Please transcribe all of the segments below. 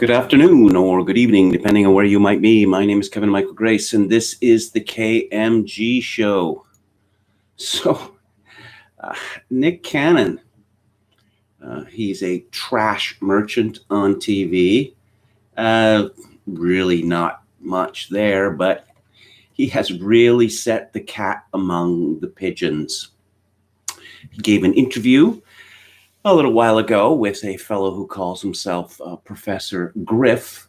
Good afternoon or good evening, depending on where you might be. My name is Kevin Michael Grace, and this is the KMG show. So, Nick Cannon, he's a trash merchant on TV. Really not much there, but he has really set the cat among the pigeons. He gave an interview a little while ago with a fellow who calls himself Professor Griff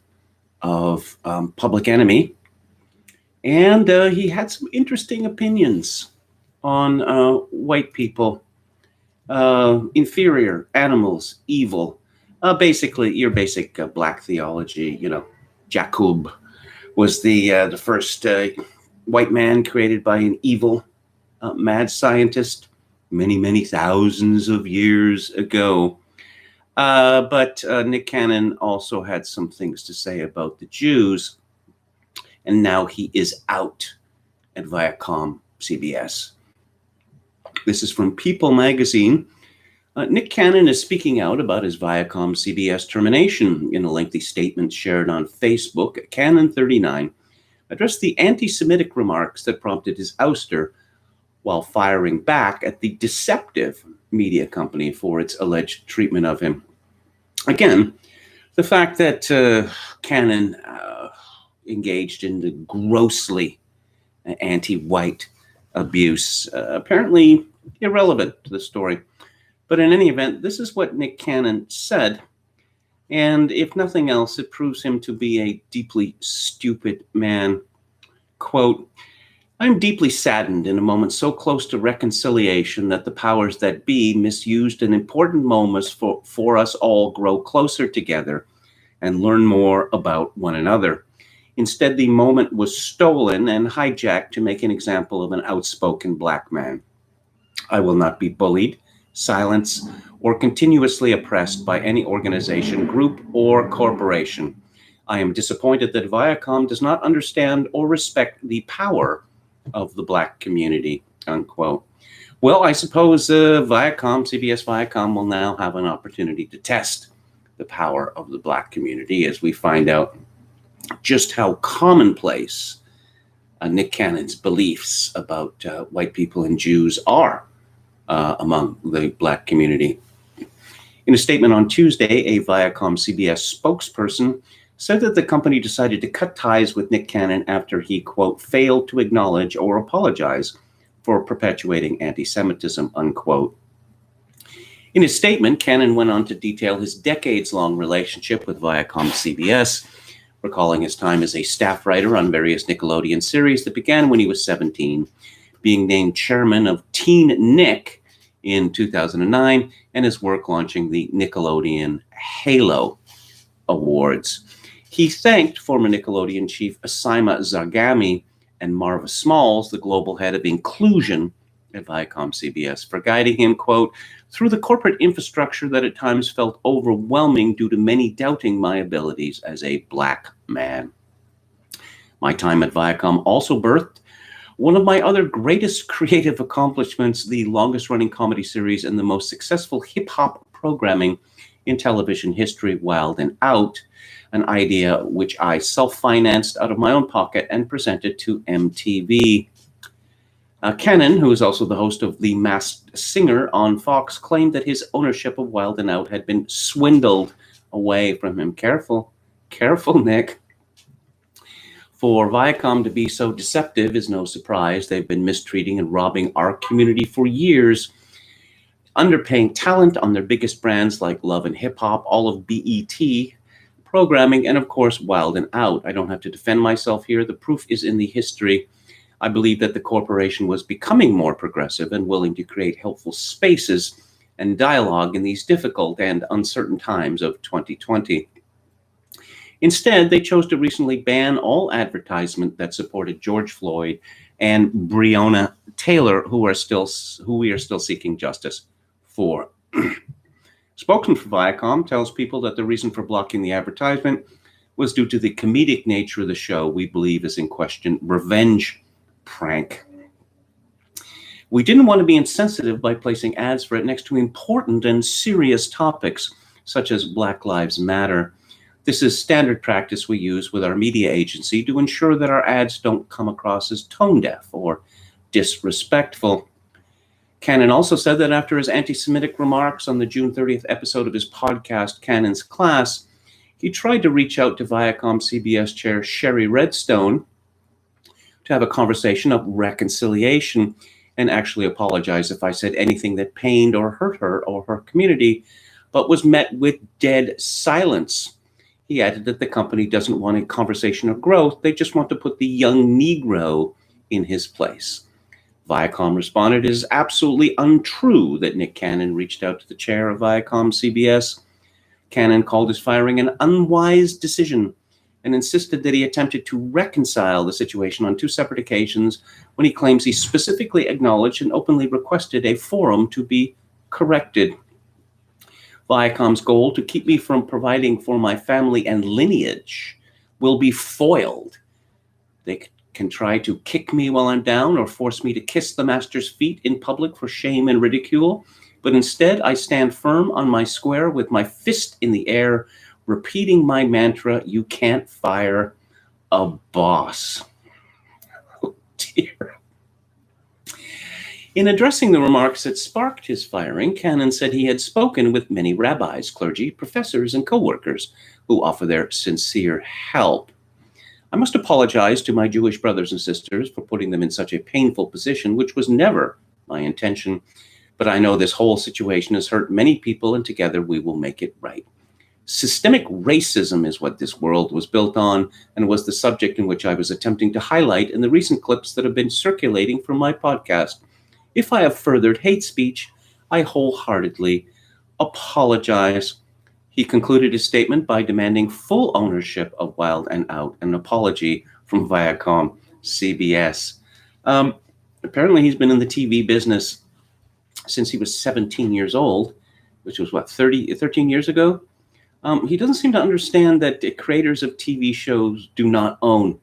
of Public Enemy. And he had some interesting opinions on white people, inferior, animals, evil. Basically, your basic black theology. Jacob was the first white man created by an evil mad scientist many, many thousands of years ago. But Nick Cannon also had some things to say about the Jews, and now he is out at Viacom CBS. This is from People magazine. Nick Cannon is speaking out about his Viacom CBS termination. In a lengthy statement shared on Facebook, Cannon, 39, addressed the anti-Semitic remarks that prompted his ouster, while firing back at the deceptive media company for its alleged treatment of him. Again, the fact that Cannon engaged in the grossly anti-white abuse, apparently irrelevant to the story. But in any event, this is what Nick Cannon said, and if nothing else, it proves him to be a deeply stupid man. Quote, "I'm deeply saddened in a moment so close to reconciliation that the powers that be misused an important moment for us all grow closer together and learn more about one another. Instead, the moment was stolen and hijacked to make an example of an outspoken black man. I will not be bullied, silenced, or continuously oppressed by any organization, group, or corporation. I am disappointed that Viacom does not understand or respect the power of the black community," unquote. Well, I suppose CBS Viacom will now have an opportunity to test the power of the black community as we find out just how commonplace Nick Cannon's beliefs about white people and Jews are among the black community. In a statement on Tuesday, a Viacom CBS spokesperson said that the company decided to cut ties with Nick Cannon after he, quote, failed to acknowledge or apologize for perpetuating anti-Semitism, unquote. In his statement, Cannon went on to detail his decades-long relationship with Viacom CBS, recalling his time as a staff writer on various Nickelodeon series that began when he was 17, being named chairman of Teen Nick in 2009, and his work launching the Nickelodeon Halo Awards. He thanked former Nickelodeon chief Asima Zargami and Marva Smalls, the global head of inclusion at Viacom CBS, for guiding him, quote, through the corporate infrastructure that at times felt overwhelming due to many doubting my abilities as a black man. My time at Viacom also birthed one of my other greatest creative accomplishments, the longest-running comedy series and the most successful hip-hop programming in television history, Wild and Out, an idea which I self-financed out of my own pocket and presented to MTV. Cannon, who is also the host of The Masked Singer on Fox, claimed that his ownership of Wild and Out had been swindled away from him. Careful, Nick. For Viacom to be so deceptive is no surprise. They've been mistreating and robbing our community for years, underpaying talent on their biggest brands like Love and Hip Hop, all of BET programming, and of course, Wild and Out. I don't have to defend myself here. The proof is in the history. I believe that the corporation was becoming more progressive and willing to create helpful spaces and dialogue in these difficult and uncertain times of 2020. Instead, they chose to recently ban all advertisement that supported George Floyd and Breonna Taylor, who we are still seeking justice for. Spokesman for Viacom tells people that the reason for blocking the advertisement was due to the comedic nature of the show. We believe is in question revenge prank. We didn't want to be insensitive by placing ads for it next to important and serious topics such as Black Lives Matter. This is standard practice we use with our media agency to ensure that our ads don't come across as tone deaf or disrespectful. Cannon also said that after his anti-Semitic remarks on the June 30th episode of his podcast, Cannon's Class, he tried to reach out to Viacom CBS chair Sherry Redstone to have a conversation of reconciliation and actually apologize if I said anything that pained or hurt her or her community, but was met with dead silence. He added that the company doesn't want a conversation of growth. They just want to put the young Negro in his place. Viacom responded, it is absolutely untrue that Nick Cannon reached out to the chair of Viacom CBS. Cannon called his firing an unwise decision and insisted that he attempted to reconcile the situation on two separate occasions when he claims he specifically acknowledged and openly requested a forum to be corrected. Viacom's goal to keep me from providing for my family and lineage will be foiled. They can try to kick me while I'm down or force me to kiss the master's feet in public for shame and ridicule. But instead, I stand firm on my square with my fist in the air, repeating my mantra, you can't fire a boss. Oh, dear. In addressing the remarks that sparked his firing, Cannon said he had spoken with many rabbis, clergy, professors, and co-workers who offer their sincere help. I must apologize to my Jewish brothers and sisters for putting them in such a painful position, which was never my intention. But I know this whole situation has hurt many people, and together we will make it right. Systemic racism is what this world was built on, and was the subject in which I was attempting to highlight in the recent clips that have been circulating from my podcast. If I have furthered hate speech, I wholeheartedly apologize. He concluded his statement by demanding full ownership of Wild and Out, an apology from Viacom CBS. Apparently, he's been in the TV business since he was 17 years old, which was, 13 years ago? He doesn't seem to understand that creators of TV shows do not own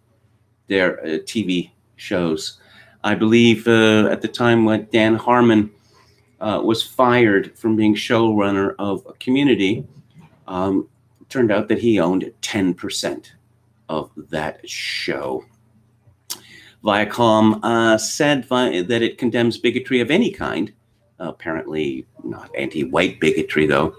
their TV shows. I believe at the time when Dan Harmon was fired from being showrunner of Community, turned out that he owned 10% of that show. Viacom said that it condemns bigotry of any kind, apparently not anti-white bigotry, though.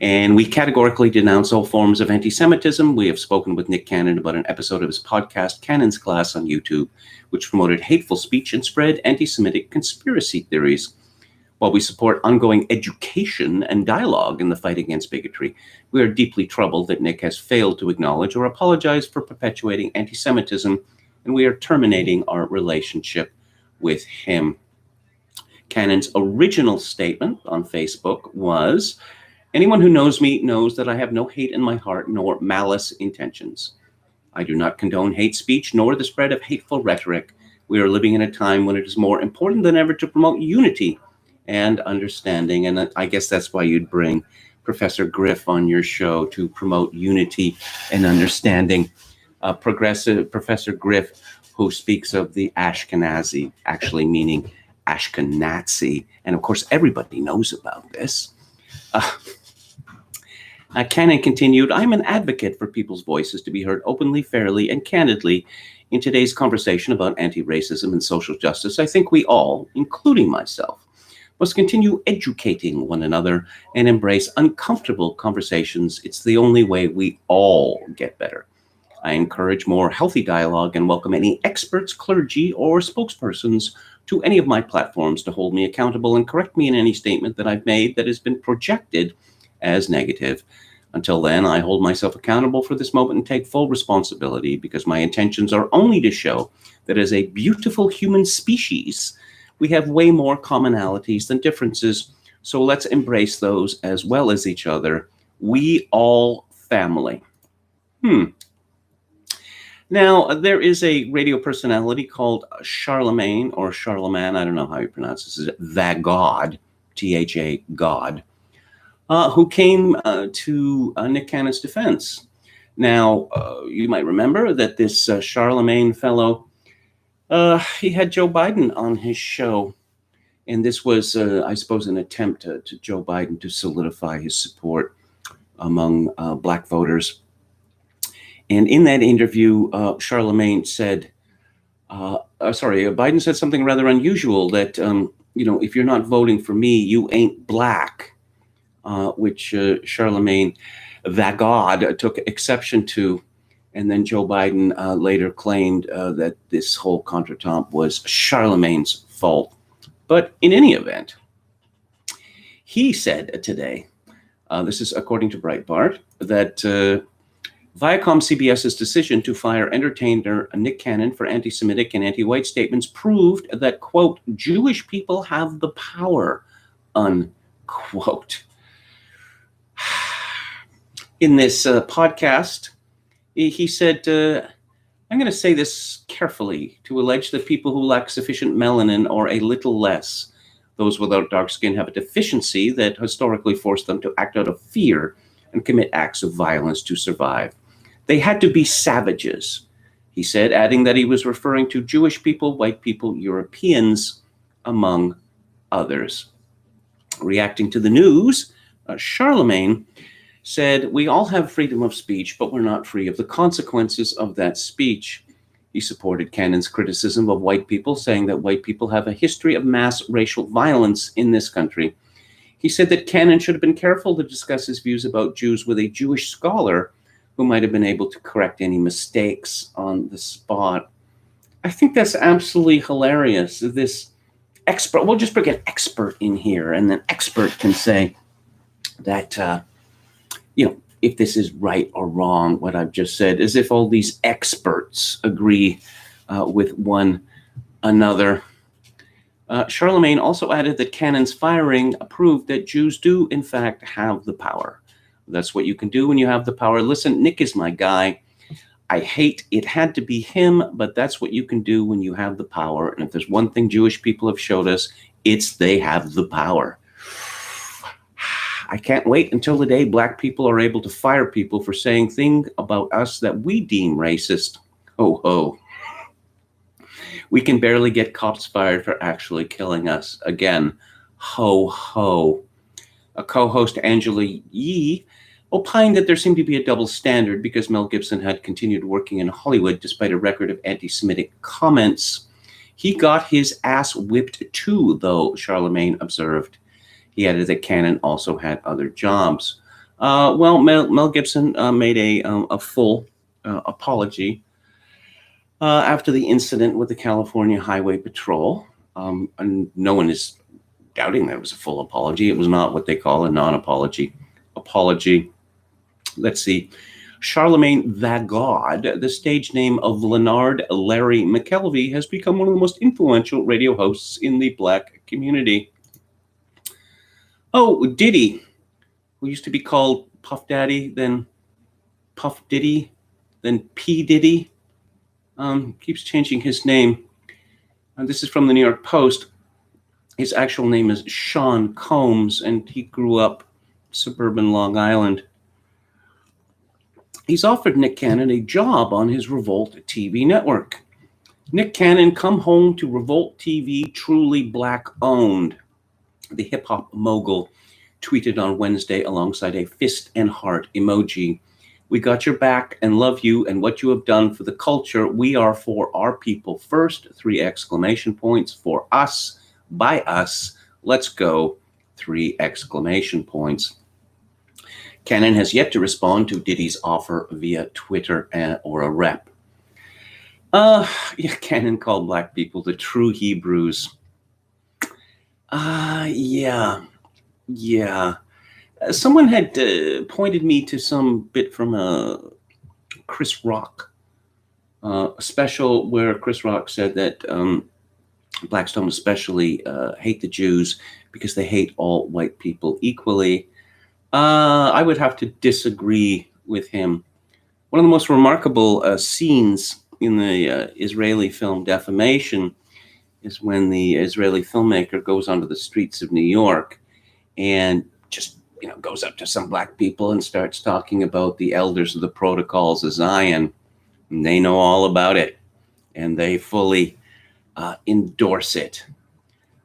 And we categorically denounce all forms of anti-Semitism. We have spoken with Nick Cannon about an episode of his podcast, Cannon's Class, on YouTube, which promoted hateful speech and spread anti-Semitic conspiracy theories. While we support ongoing education and dialogue in the fight against bigotry, we are deeply troubled that Nick has failed to acknowledge or apologize for perpetuating anti-Semitism, and we are terminating our relationship with him. Cannon's original statement on Facebook was, anyone who knows me knows that I have no hate in my heart nor malice intentions. I do not condone hate speech nor the spread of hateful rhetoric. We are living in a time when it is more important than ever to promote unity and understanding. And I guess that's why you'd bring Professor Griff on your show, to promote unity and understanding. Progressive Professor Griff, who speaks of the Ashkenazi, actually meaning Ashkenazi. And of course, everybody knows about this. Cannon continued, I'm an advocate for people's voices to be heard openly, fairly, and candidly in today's conversation about anti-racism and social justice. I think we all, including myself, must continue educating one another and embrace uncomfortable conversations. It's the only way we all get better. I encourage more healthy dialogue and welcome any experts, clergy, or spokespersons to any of my platforms to hold me accountable and correct me in any statement that I've made that has been projected as negative. Until then, I hold myself accountable for this moment and take full responsibility, because my intentions are only to show that as a beautiful human species, we have way more commonalities than differences. So let's embrace those as well as each other. We all family. Now, there is a radio personality called Charlemagne, or Charlemagne, I don't know how you pronounce this, The God, T-H-A, God, who came to Nick Cannon's defense. Now, you might remember that this Charlemagne fellow, he had Joe Biden on his show. And this was, I suppose, an attempt to Joe Biden to solidify his support among black voters. And in that interview, Biden said something rather unusual that, if you're not voting for me, you ain't black, which Charlemagne the God took exception to. And then Joe Biden later claimed that this whole contretemps was Charlemagne's fault. But in any event, he said today, this is according to Breitbart, that Viacom CBS's decision to fire entertainer Nick Cannon for anti-Semitic and anti-white statements proved that, quote, Jewish people have the power, unquote. In this podcast, he said, I'm going to say this carefully, to allege that people who lack sufficient melanin or a little less, those without dark skin, have a deficiency that historically forced them to act out of fear and commit acts of violence to survive. They had to be savages, he said, adding that he was referring to Jewish people, white people, Europeans, among others. Reacting to the news, Charlemagne said, we all have freedom of speech, but we're not free of the consequences of that speech. He supported Cannon's criticism of white people, saying that white people have a history of mass racial violence in this country. He said that Cannon should have been careful to discuss his views about Jews with a Jewish scholar who might have been able to correct any mistakes on the spot. I think that's absolutely hilarious. This expert, we'll just bring an expert in here, and then expert can say that, if this is right or wrong, what I've just said, as if all these experts agree with one another. Charlemagne also added that Cannon's firing proved that Jews do, in fact, have the power. That's what you can do when you have the power. Listen, Nick is my guy. I hate it had to be him, but that's what you can do when you have the power. And if there's one thing Jewish people have showed us, it's they have the power. I can't wait until the day black people are able to fire people for saying things about us that we deem racist. Ho, ho. We can barely get cops fired for actually killing us. Again, ho, ho. A co-host, Angela Yee, opined that there seemed to be a double standard because Mel Gibson had continued working in Hollywood despite a record of anti-Semitic comments. He got his ass whipped too, though, Charlemagne observed. He added that Cannon also had other jobs. Mel Gibson made a full apology after the incident with the California Highway Patrol. And no one is doubting that it was a full apology. It was not what they call a non-apology. Apology. Let's see. Charlemagne the God, the stage name of Leonard Larry McKelvey, has become one of the most influential radio hosts in the black community. Oh, Diddy, who used to be called Puff Daddy, then Puff Diddy, then P. Diddy, keeps changing his name. This is from the New York Post. His actual name is Sean Combs, and he grew up suburban Long Island. He's offered Nick Cannon a job on his Revolt TV network. Nick Cannon, come home to Revolt TV, truly black-owned. The hip-hop mogul tweeted on Wednesday alongside a fist and heart emoji. We got your back and love you and what you have done for the culture. We are for our people first. 3 exclamation points. For us, by us. Let's go. 3 exclamation points. Cannon has yet to respond to Diddy's offer via Twitter or a rep. Cannon called black people the true Hebrews. Yeah. Someone had pointed me to some bit from a Chris Rock special where Chris Rock said that blacks don't especially hate the Jews because they hate all white people equally. I would have to disagree with him. One of the most remarkable scenes in the Israeli film Defamation is when the Israeli filmmaker goes onto the streets of New York and just goes up to some black people and starts talking about the elders of the protocols of Zion. And they know all about it, and they fully endorse it.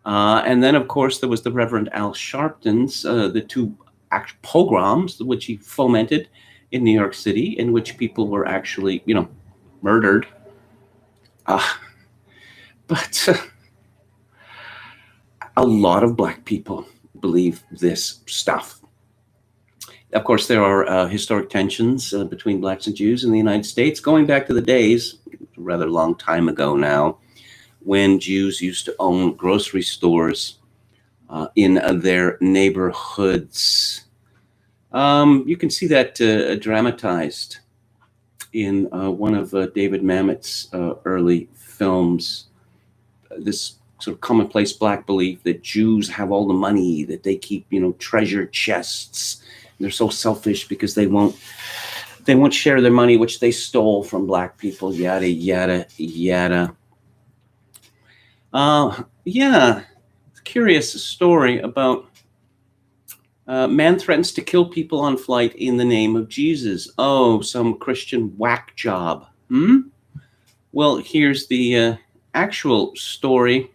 And then, of course, there was the Reverend Al Sharpton's, the 2 pogroms, which he fomented, in New York City in which people were actually, murdered. But a lot of Black people believe this stuff. Of course, there are historic tensions between Blacks and Jews in the United States, going back to the days, a rather long time ago now, when Jews used to own grocery stores in their neighborhoods. You can see that dramatized in one of David Mamet's early films. This sort of commonplace Black belief that Jews have all the money, that they keep, treasure chests. They're so selfish because they won't share their money, which they stole from Black people. Yada yada yada. Yeah, curious story about man threatens to kill people on flight in the name of Jesus. Oh, some Christian whack job. Well, here's the actual story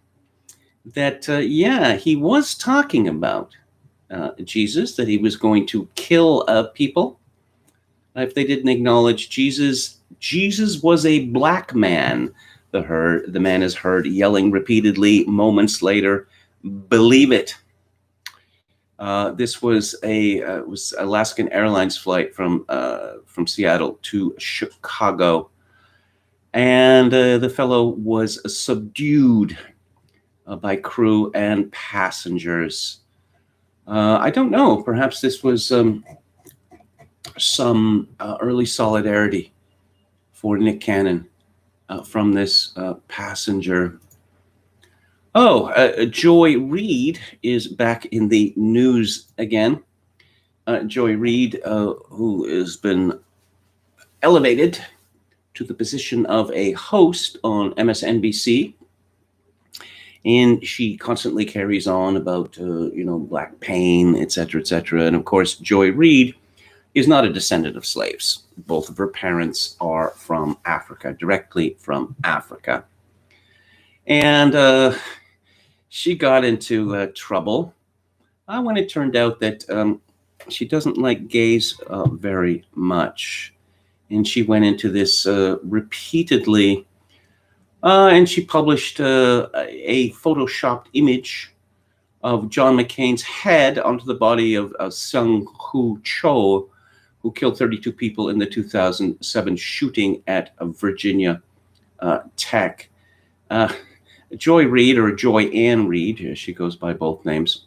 that, he was talking about Jesus, that he was going to kill people if they didn't acknowledge Jesus. Jesus was a Black man. The man is heard yelling repeatedly moments later, "Believe it." This was was Alaskan Airlines flight from Seattle to Chicago, and the fellow was subdued by crew and passengers. I don't know. Perhaps this was some early solidarity for Nick Cannon from this passenger. Joy Reid is back in the news again. Joy Reid, who has been elevated to the position of a host on MSNBC, and she constantly carries on about, Black pain, etc., etc. And of course, Joy Reid is not a descendant of slaves. Both of her parents are from Africa, directly from Africa. And she got into trouble when it turned out that she doesn't like gays very much. And she went into this repeatedly, and she published a photoshopped image of John McCain's head onto the body of Sung Hoo Cho, who killed 32 people in the 2007 shooting at Virginia Tech. Joy Reid, or Joy Ann Reid, she goes by both names,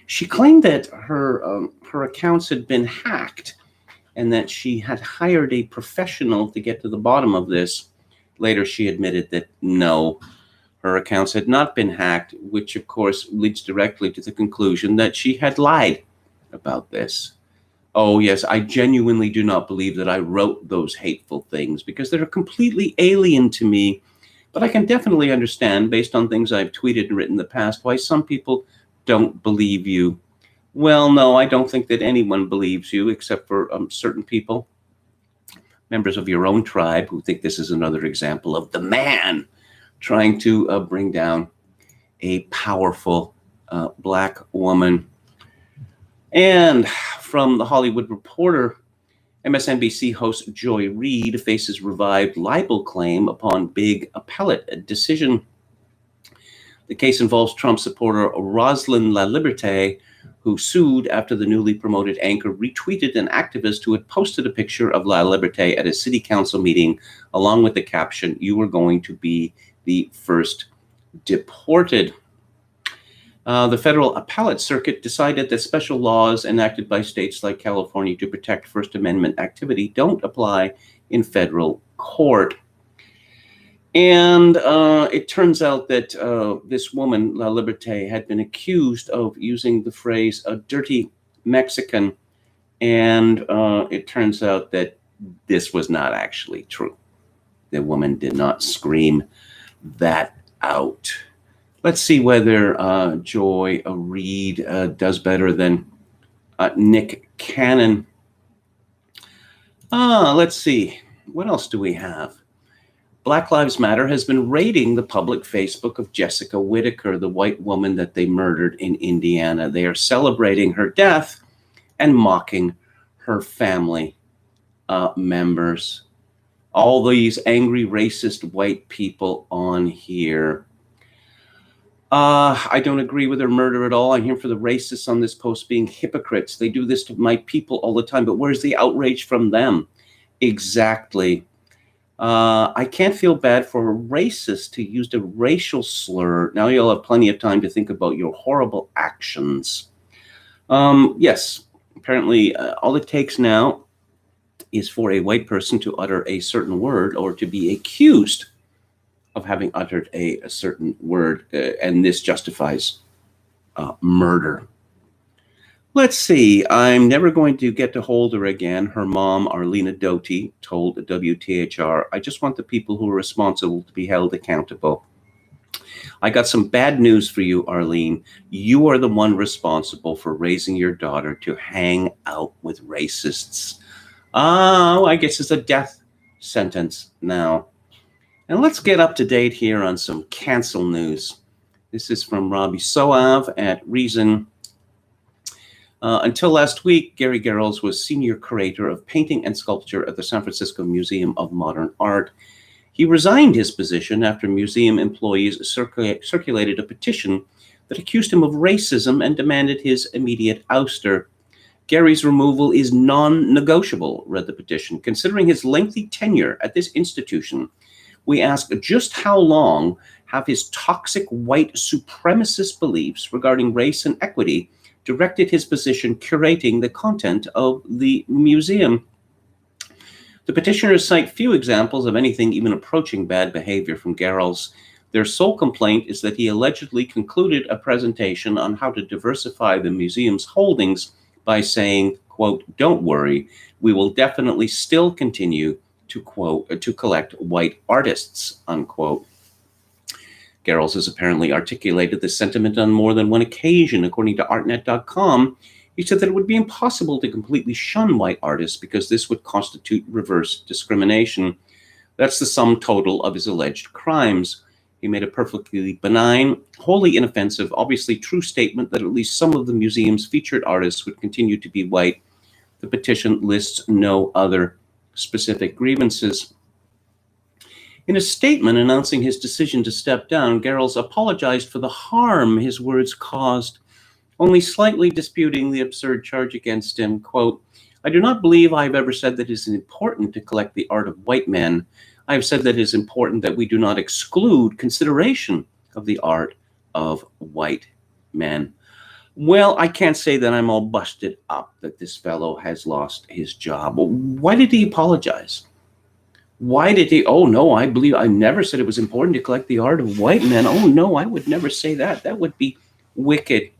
she claimed that her accounts had been hacked and that she had hired a professional to get to the bottom of this. Later, she admitted that no, her accounts had not been hacked, which of course leads directly to the conclusion that she had lied about this. Oh yes, I genuinely do not believe that I wrote those hateful things because they're completely alien to me. But I can definitely understand, based on things I've tweeted and written in the past, why some people don't believe you. Well, no, I don't think that anyone believes you except for certain people, members of your own tribe, who think this is another example of the man trying to bring down a powerful Black woman. And from The Hollywood Reporter, MSNBC host Joy Reid faces revived libel claim upon big appellate decision. The case involves Trump supporter Rosalind LaLiberte, who sued after the newly promoted anchor retweeted an activist who had posted a picture of LaLiberte at a city council meeting, along with the caption, "You are going to be the first deported." The federal appellate circuit decided that special laws enacted by states like California to protect First Amendment activity don't apply in federal court. And it turns out that this woman, LaLiberte, had been accused of using the phrase "a dirty Mexican," and it turns out that this was not actually true. The woman did not scream that out. Let's see whether Joy Reid does better than Nick Cannon. Let's see. What else do we have? Black Lives Matter has been raiding the public Facebook of Jessica Whitaker, the white woman that they murdered in Indiana. They are celebrating her death and mocking her family members, all these angry, racist white people on here. I don't agree with her murder at all. I'm here for the racists on this post being hypocrites. They do this to my people all the time, but where's the outrage from them? Exactly. I can't feel bad for a racist who used a racial slur. Now you'll have plenty of time to think about your horrible actions. Yes, apparently all it takes now is for a white person to utter a certain word or to be accused of having uttered a certain word, and this justifies murder. Let's see. I'm never going to get to hold her again. Her mom, Arlena Doty, told WTHR, I just want the people who are responsible to be held accountable. I got some bad news for you, Arlene. You are the one responsible for raising your daughter to hang out with racists. Oh, I guess it's a death sentence now. And let's get up to date here on some cancel news. This is from Robbie Soav at Reason. Until last week, Gary Garrels was senior curator of painting and sculpture at the San Francisco Museum of Modern Art. He resigned his position after museum employees circulated a petition that accused him of racism and demanded his immediate ouster. Gary's removal is non-negotiable, read the petition. Considering his lengthy tenure at this institution, we ask just how long have his toxic white supremacist beliefs regarding race and equity directed his position curating the content of the museum? The petitioners cite few examples of anything even approaching bad behavior from Garrels. Their sole complaint is that he allegedly concluded a presentation on how to diversify the museum's holdings by saying, quote, don't worry, we will definitely still continue to collect white artists, unquote. Garrels has apparently articulated this sentiment on more than one occasion. According to artnet.com, he said that it would be impossible to completely shun white artists because this would constitute reverse discrimination. That's the sum total of his alleged crimes. He made a perfectly benign, wholly inoffensive, obviously true statement that at least some of the museum's featured artists would continue to be white. The petition lists no other specific grievances. In a statement announcing his decision to step down, Garrels apologized for the harm his words caused, only slightly disputing the absurd charge against him. Quote, I do not believe I have ever said that it is important to collect the art of white men. I have said that it is important that we do not exclude consideration of the art of white men. Well, I can't say that I'm all busted up that this fellow has lost his job. Why did he apologize? Why did he? Oh, no, I never said it was important to collect the art of white men. Oh, no, I would never say that. That would be wicked.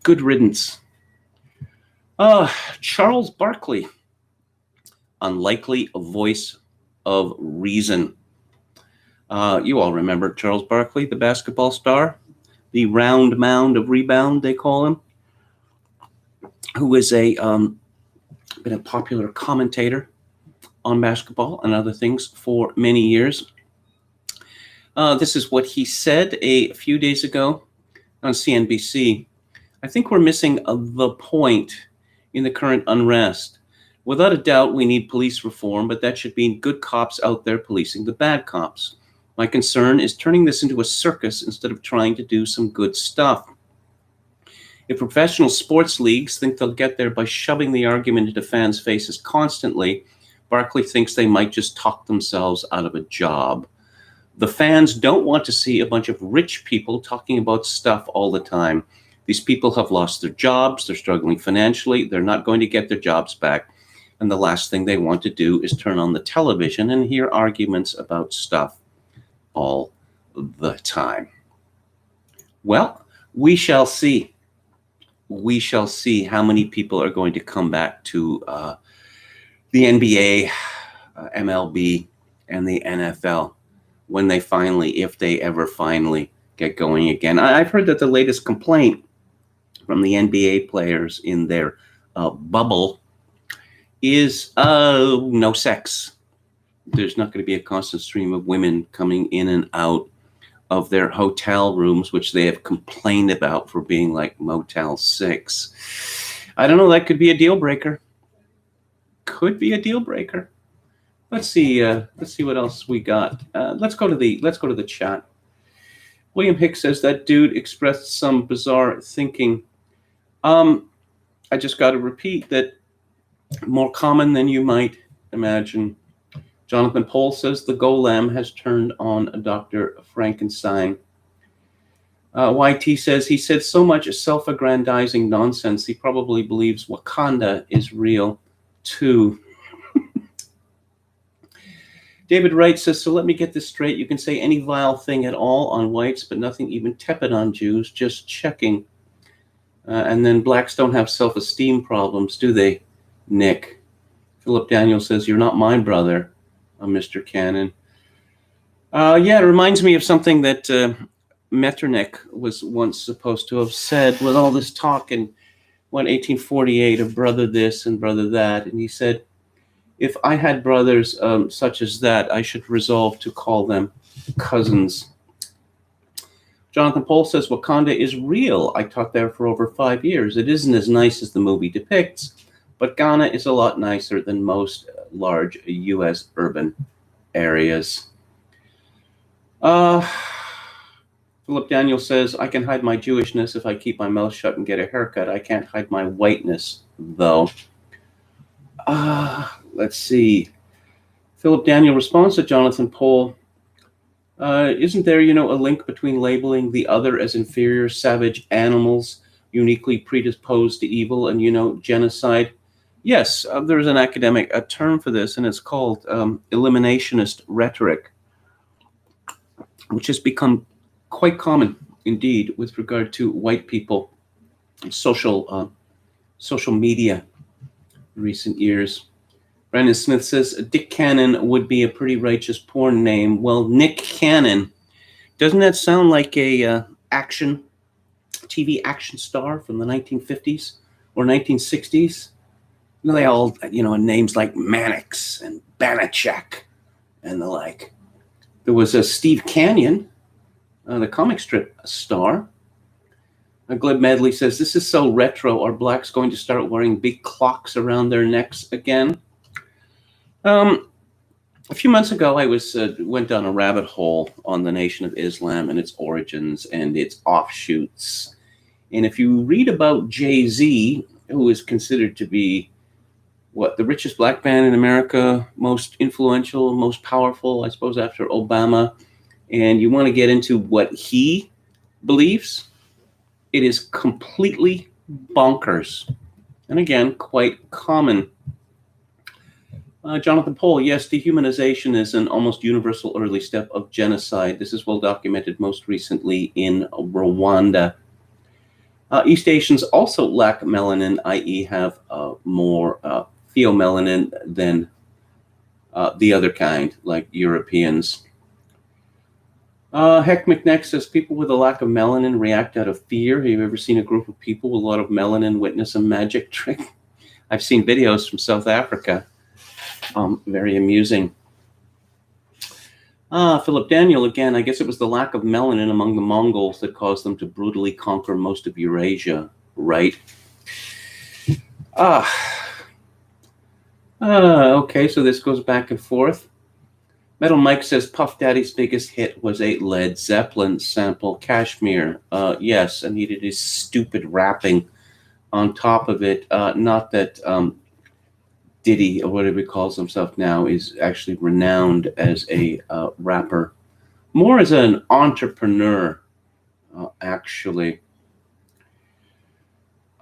Good riddance. Charles Barkley, unlikely voice of reason. You all remember Charles Barkley, the basketball star, the round mound of rebound, they call him, who is been a popular commentator on basketball and other things for many years. This is what he said a few days ago on CNBC. I think we're missing the point in the current unrest. Without a doubt, we need police reform, but that should mean good cops out there policing the bad cops. My concern is turning this into a circus instead of trying to do some good stuff. If professional sports leagues think they'll get there by shoving the argument into fans' faces constantly, Barkley thinks they might just talk themselves out of a job. The fans don't want to see a bunch of rich people talking about stuff all the time. These people have lost their jobs, they're struggling financially, they're not going to get their jobs back, and the last thing they want to do is turn on the television and hear arguments about stuff all the time. Well, we shall see. We shall see how many people are going to come back to the NBA, MLB, and the NFL when they finally, if they ever finally get going again. I've heard that the latest complaint from the NBA players in their bubble is no sex. There's not going to be a constant stream of women coming in and out of their hotel rooms, which they have complained about for being like Motel 6. I don't know. That could be a deal breaker. Could be a deal breaker. Let's see. Let's see what else we got. Let's go to the chat. William Hicks says that dude expressed some bizarre thinking. I just got to repeat that more common than you might imagine. Jonathan Pohl says the golem has turned on Dr. Frankenstein. YT says he said so much self-aggrandizing nonsense, he probably believes Wakanda is real, too. David Wright says, so let me get this straight. You can say any vile thing at all on whites, but nothing even tepid on Jews. Just checking. And then blacks don't have self-esteem problems, do they, Nick? Philip Daniel says, you're not my brother, Mr. Cannon. Yeah, it reminds me of something that Metternich was once supposed to have said with all this talk in 1848 of brother this and brother that. And he said, if I had brothers such as that, I should resolve to call them cousins. Jonathan Pohl says, Wakanda is real. I taught there for over 5 years. It isn't as nice as the movie depicts, but Ghana is a lot nicer than most large U.S. urban areas. Philip Daniel says, I can hide my Jewishness if I keep my mouth shut and get a haircut. I can't hide my whiteness, though. Let's see. Philip Daniel responds to Jonathan Pohl. Isn't there, a link between labeling the other as inferior, savage animals, uniquely predisposed to evil, and, genocide? Yes, there's an academic term for this, and it's called eliminationist rhetoric, which has become quite common, indeed, with regard to white people, social media in recent years. Brandon Smith says, Dick Cannon would be a pretty righteous porn name. Well, Nick Cannon, doesn't that sound like a TV action star from the 1950s or 1960s? They all, names like Mannix and Banachek and the like. There was a Steve Canyon, the comic strip star. Gleb Medley says, this is so retro. Are blacks going to start wearing big clocks around their necks again? A few months ago, I went down a rabbit hole on the Nation of Islam and its origins and its offshoots. And if you read about Jay-Z, who is considered to be, the richest black man in America, most influential, most powerful, I suppose, after Obama, and you want to get into what he believes, it is completely bonkers. And again, quite common. Jonathan Pohl, yes, dehumanization is an almost universal early step of genocide. This is well documented most recently in Rwanda. East Asians also lack melanin, i.e. have more pheomelanin than the other kind, like Europeans. Heck McNeck says, people with a lack of melanin react out of fear. Have you ever seen a group of people with a lot of melanin witness a magic trick? I've seen videos from South Africa. Very amusing. Philip Daniel, again, I guess it was the lack of melanin among the Mongols that caused them to brutally conquer most of Eurasia, right? Okay, so this goes back and forth. Metal Mike says Puff Daddy's biggest hit was a Led Zeppelin sample, Kashmir. Yes, and he did his stupid rapping on top of it. Not that Diddy, or whatever he calls himself now, is actually renowned as a rapper. More as an entrepreneur, actually.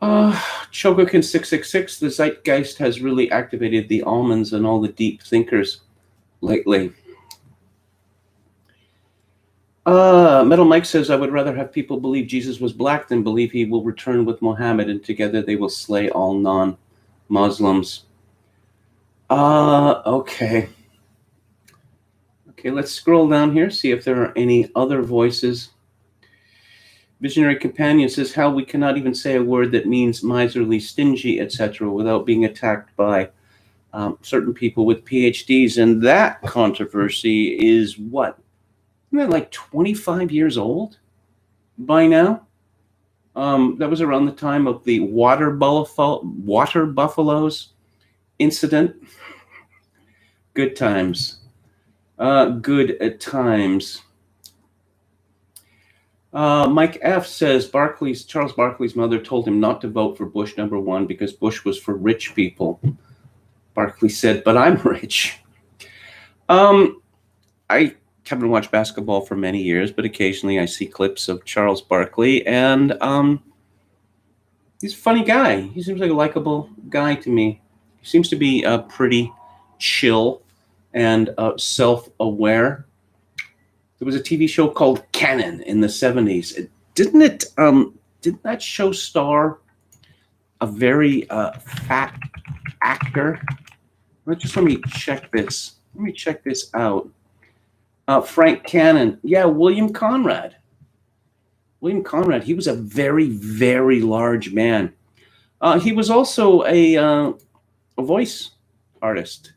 Chogokin 666, the zeitgeist has really activated the almonds and all the deep thinkers lately. Metal Mike says, I would rather have people believe Jesus was black than believe he will return with Muhammad, and together they will slay all non-Muslims. Okay. Okay, let's scroll down here, see if there are any other voices. Visionary Companion says, how we cannot even say a word that means miserly, stingy, etc. without being attacked by certain people with PhDs. And that controversy is what? Isn't that like 25 years old by now? That was around the time of the water buffaloes incident. Good times. Good at times. Mike F says Charles Barkley's mother told him not to vote for Bush #1 because Bush was for rich people. Barkley said, "But I'm rich." I haven't watched basketball for many years, but occasionally I see clips of Charles Barkley, and he's a funny guy. He seems like a likable guy to me. He seems to be pretty chill and self-aware. There was a TV show called Cannon in the 70s. Didn't that show star a very fat actor? Let me check this. Let me check this out. Frank Cannon. Yeah, William Conrad. William Conrad. He was a very, very large man. He was also a voice artist.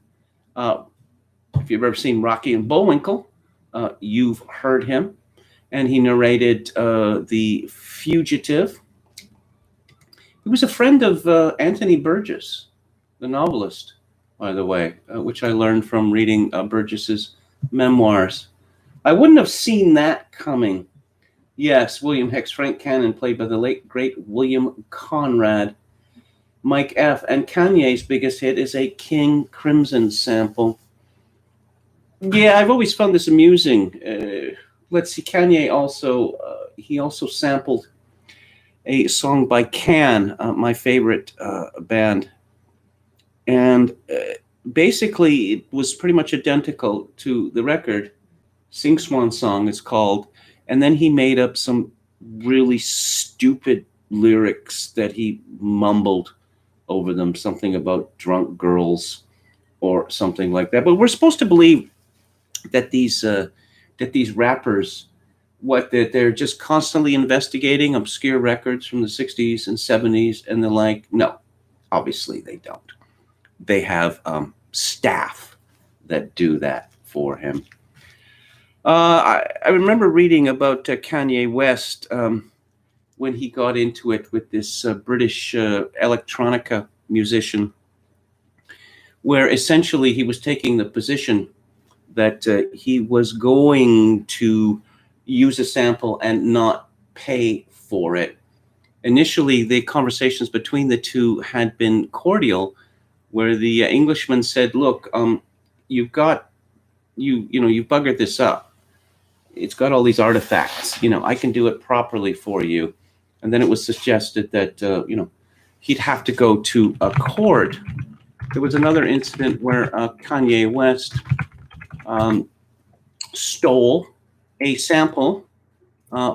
If you've ever seen Rocky and Bullwinkle, you've heard him. And he narrated The Fugitive. He was a friend of Anthony Burgess, the novelist, by the way, which I learned from reading Burgess's memoirs. I wouldn't have seen that coming. Yes, William Hicks, Frank Cannon, played by the late, great William Conrad. Mike F. And Kanye's biggest hit is a King Crimson sample. Yeah, I've always found this amusing. Let's see, Kanye also sampled a song by Can, my favorite band. And basically, it was pretty much identical to the record. Sing Swan Song, it's called. And then he made up some really stupid lyrics that he mumbled over them, something about drunk girls or something like that. But we're supposed to believe that these rappers, they're just constantly investigating obscure records from the 60s and 70s, and they're like, no, obviously they don't. They have staff that do that for him. I remember reading about Kanye West when he got into it with this British electronica musician, where essentially he was taking the position that he was going to use a sample and not pay for it. Initially, the conversations between the two had been cordial, where the Englishman said, "Look, you've buggered this up. It's got all these artifacts. I can do it properly for you." And then it was suggested that he'd have to go to a court. There was another incident where Kanye West stole a sample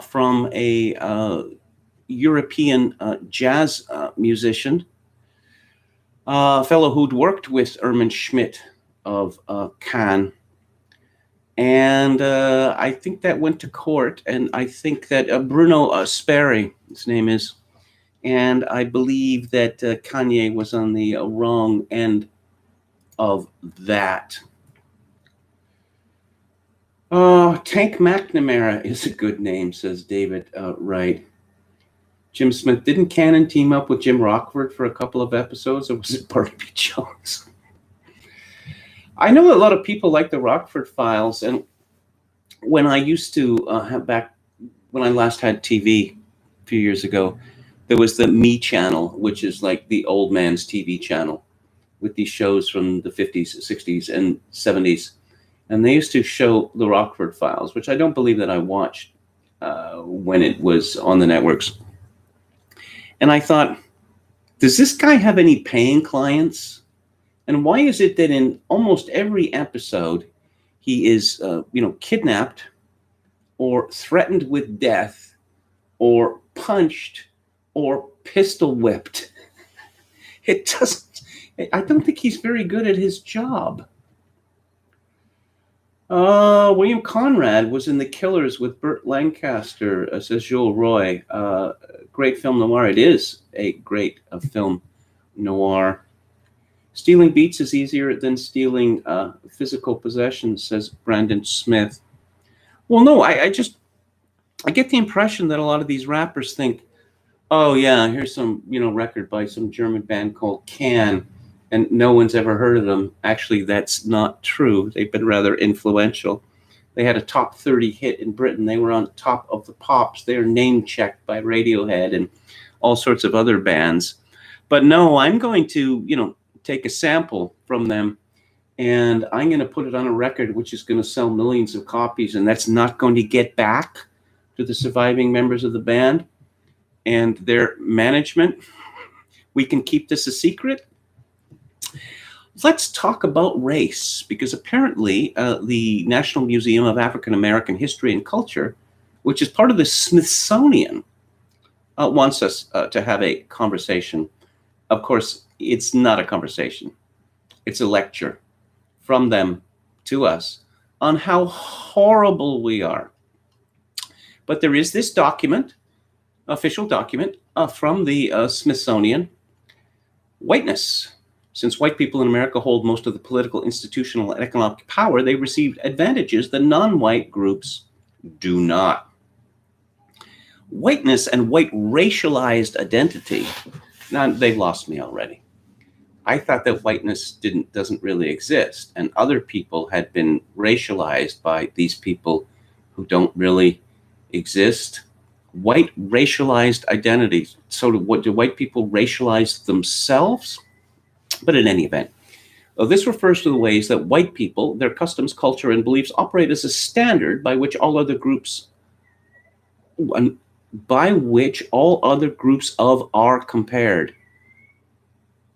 from a European jazz musician, a fellow who'd worked with Erwin Schmidt of Cannes. And I think that went to court, and I think that Bruno Sperry, his name is, and I believe that Kanye was on the wrong end of that. Tank McNamara is a good name, says David Wright. Jim Smith, didn't Cannon team up with Jim Rockford for a couple of episodes, or was it Barnaby Jones? I know a lot of people like the Rockford Files, and when I used to when I last had TV a few years ago, there was the Me channel, which is like the old man's TV channel with these shows from the 50s, 60s, and 70s. And they used to show the Rockford Files, which I don't believe that I watched when it was on the networks. And I thought, does this guy have any paying clients? And why is it that in almost every episode, he is, kidnapped or threatened with death or punched or pistol whipped? I don't think he's very good at his job. William Conrad was in The Killers with Burt Lancaster, says Joel Roy. Great film noir. It is a great film noir. Stealing beats is easier than stealing physical possessions, says Brandon Smith. Well, no, I get the impression that a lot of these rappers think, Oh yeah, here's some, record by some German band called Can, and no one's ever heard of them. Actually, that's not true. They've been rather influential. They had a top 30 hit in Britain. They were on top of the pops. They are name checked by Radiohead and all sorts of other bands. But no, I'm going to, take a sample from them, and I'm going to put it on a record which is going to sell millions of copies, and that's not going to get back to the surviving members of the band and their management. We can keep this a secret. Let's talk about race, because apparently the National Museum of African American History and Culture, which is part of the Smithsonian, wants us to have a conversation. Of course, it's not a conversation. It's a lecture from them to us on how horrible we are. But there is this document, official document from the Smithsonian. Whiteness. Since white people in America hold most of the political, institutional, and economic power, they received advantages that non-white groups do not. Whiteness and white racialized identity. Now, they've lost me already. I thought that whiteness doesn't really exist, and other people had been racialized by these people who don't really exist. White racialized identities. So do white people racialize themselves? But in any event, this refers to the ways that white people, their customs, culture, and beliefs operate as a standard by which all other groups of are compared.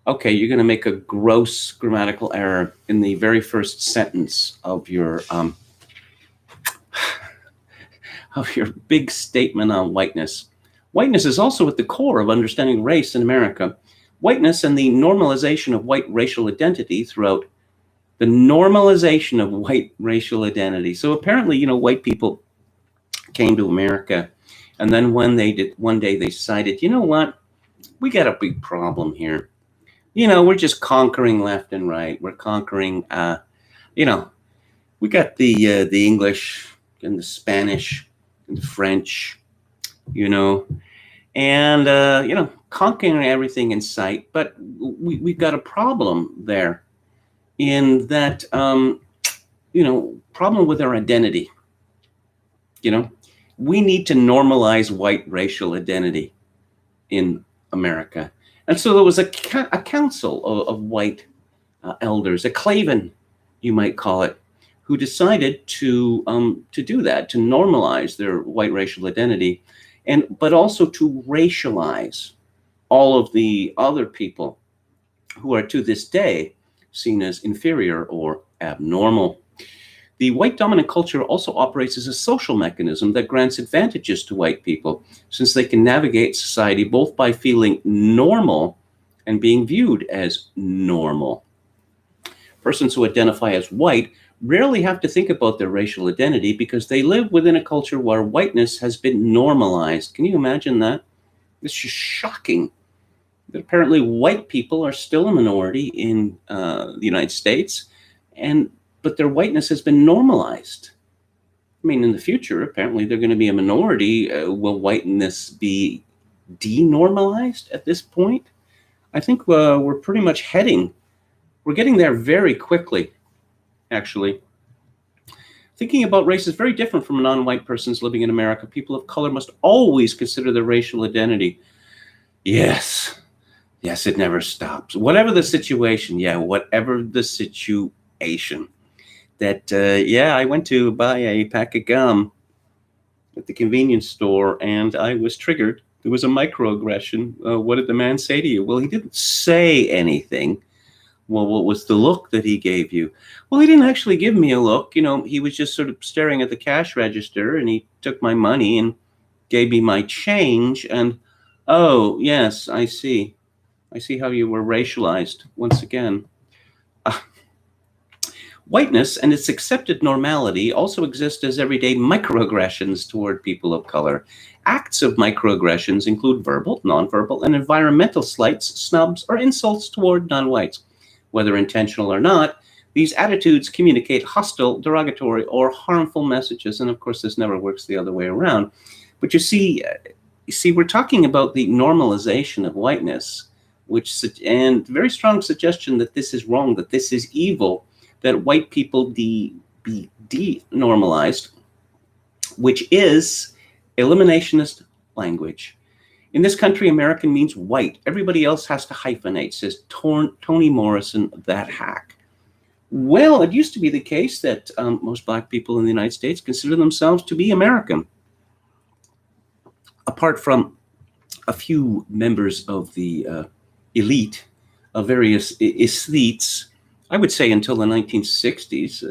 Okay, you're going to make a gross grammatical error in the very first sentence of your big statement on whiteness. Whiteness is also at the core of understanding race in America. Whiteness and the normalization of white racial identity throughout the normalization of white racial identity. So apparently, white people came to America, and then one day they decided, you know what, we got a big problem here. We're just conquering left and right. We're conquering, we got the English and the Spanish and the French, and conquering everything in sight. But we've got a problem there, in that problem with our identity. We need to normalize white racial identity in America. And so there was a council of white elders, a claven, you might call it, who decided to do that, to normalize their white racial identity, but also to racialize all of the other people who are to this day seen as inferior or abnormal. The white dominant culture also operates as a social mechanism that grants advantages to white people, since they can navigate society both by feeling normal and being viewed as normal. Persons who identify as white rarely have to think about their racial identity, because they live within a culture where whiteness has been normalized. Can you imagine that? It's just shocking that apparently white people are still a minority in the United States, but their whiteness has been normalized. I mean, in the future, apparently they're going to be a minority. Will whiteness be denormalized at this point? I think we're pretty much we're getting there very quickly, actually. Thinking about race is very different from non-white persons living in America. People of color must always consider their racial identity. Yes, it never stops. Whatever the situation, That, I went to buy a pack of gum at the convenience store, and I was triggered. There was a microaggression. What did the man say to you? Well, he didn't say anything. Well, what was the look that he gave you? Well, he didn't actually give me a look. He was just sort of staring at the cash register, and he took my money and gave me my change. And, oh, yes, I see. I see how you were racialized once again. Whiteness and its accepted normality also exist as everyday microaggressions toward people of color. Acts of microaggressions include verbal, nonverbal, and environmental slights, snubs, or insults toward non-whites. Whether intentional or not, these attitudes communicate hostile, derogatory, or harmful messages. And of course, this never works the other way around. But you see, You see, we're talking about the normalization of whiteness, and very strong suggestion that this is wrong, that this is evil, that white people be denormalized, which is eliminationist language. In this country, American means white. Everybody else has to hyphenate, says Toni Morrison, that hack. Well, it used to be the case that most black people in the United States consider themselves to be American. Apart from a few members of the elite, of various aesthetes, I would say until the 1960s,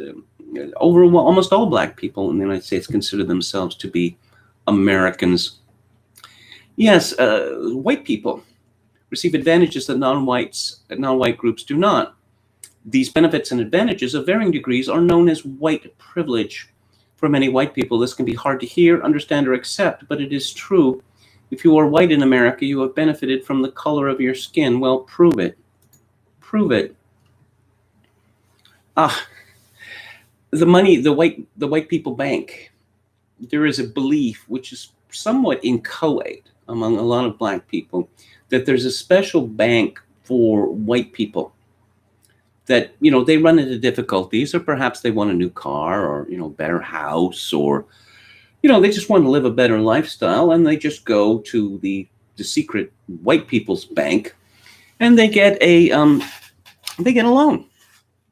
almost all black people in the United States consider themselves to be Americans. Yes, white people receive advantages that non-white groups do not. These benefits and advantages of varying degrees are known as white privilege. For many white people, this can be hard to hear, understand, or accept, but it is true. If you are white in America, you have benefited from the color of your skin. Well, prove it. Prove it. The money, the white people bank. There is a belief, which is somewhat inchoate among a lot of black people, that there's a special bank for white people. That, they run into difficulties, or perhaps they want a new car, or, better house, or, they just want to live a better lifestyle, and they just go to the secret white people's bank, and they get a loan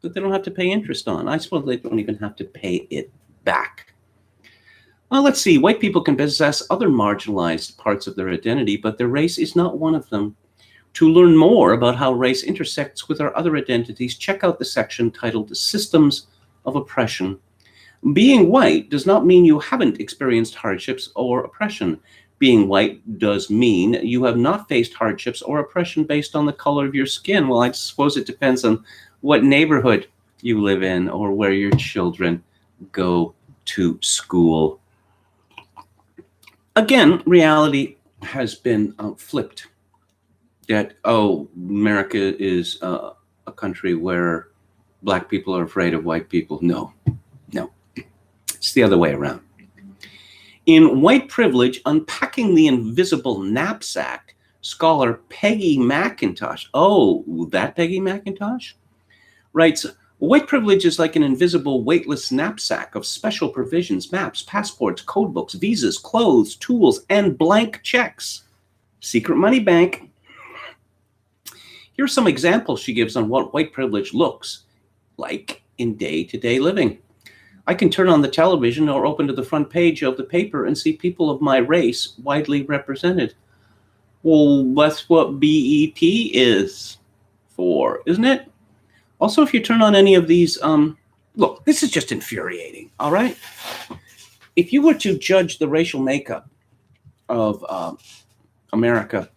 that they don't have to pay interest on. I suppose they don't even have to pay it back. Let's see. White people can possess other marginalized parts of their identity, but their race is not one of them. To learn more about how race intersects with our other identities, check out the section titled Systems of Oppression. Being white does not mean you haven't experienced hardships or oppression. Being white does mean you have not faced hardships or oppression based on the color of your skin. Well, I suppose it depends on what neighborhood you live in or where your children go to school. Again, reality has been flipped. That, America is a country where black people are afraid of white people. No. It's the other way around. In White Privilege, Unpacking the Invisible Knapsack, scholar Peggy McIntosh, that Peggy McIntosh, writes, white privilege is like an invisible, weightless knapsack of special provisions, maps, passports, code books, visas, clothes, tools, and blank checks. Secret money bank. Here are some examples she gives on what white privilege looks like in day-to-day living. I can turn on the television or open to the front page of the paper and see people of my race widely represented. Well, that's what BET is for, isn't it? Also, if you turn on any of these, look, this is just infuriating, all right? If you were to judge the racial makeup of America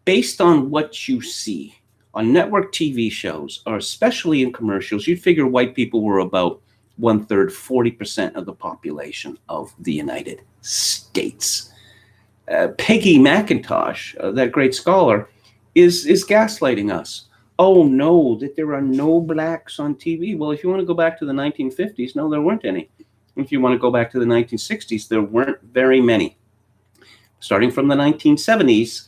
based on what you see on network TV shows, or especially in commercials, you'd figure white people were about 1/3, 40% of the population of the United States. Peggy McIntosh, that great scholar, is gaslighting us. Oh no, that there are no blacks on TV. Well, if you want to go back to the 1950s, no, there weren't any. If you want to go back to the 1960s, there weren't very many. Starting from the 1970s,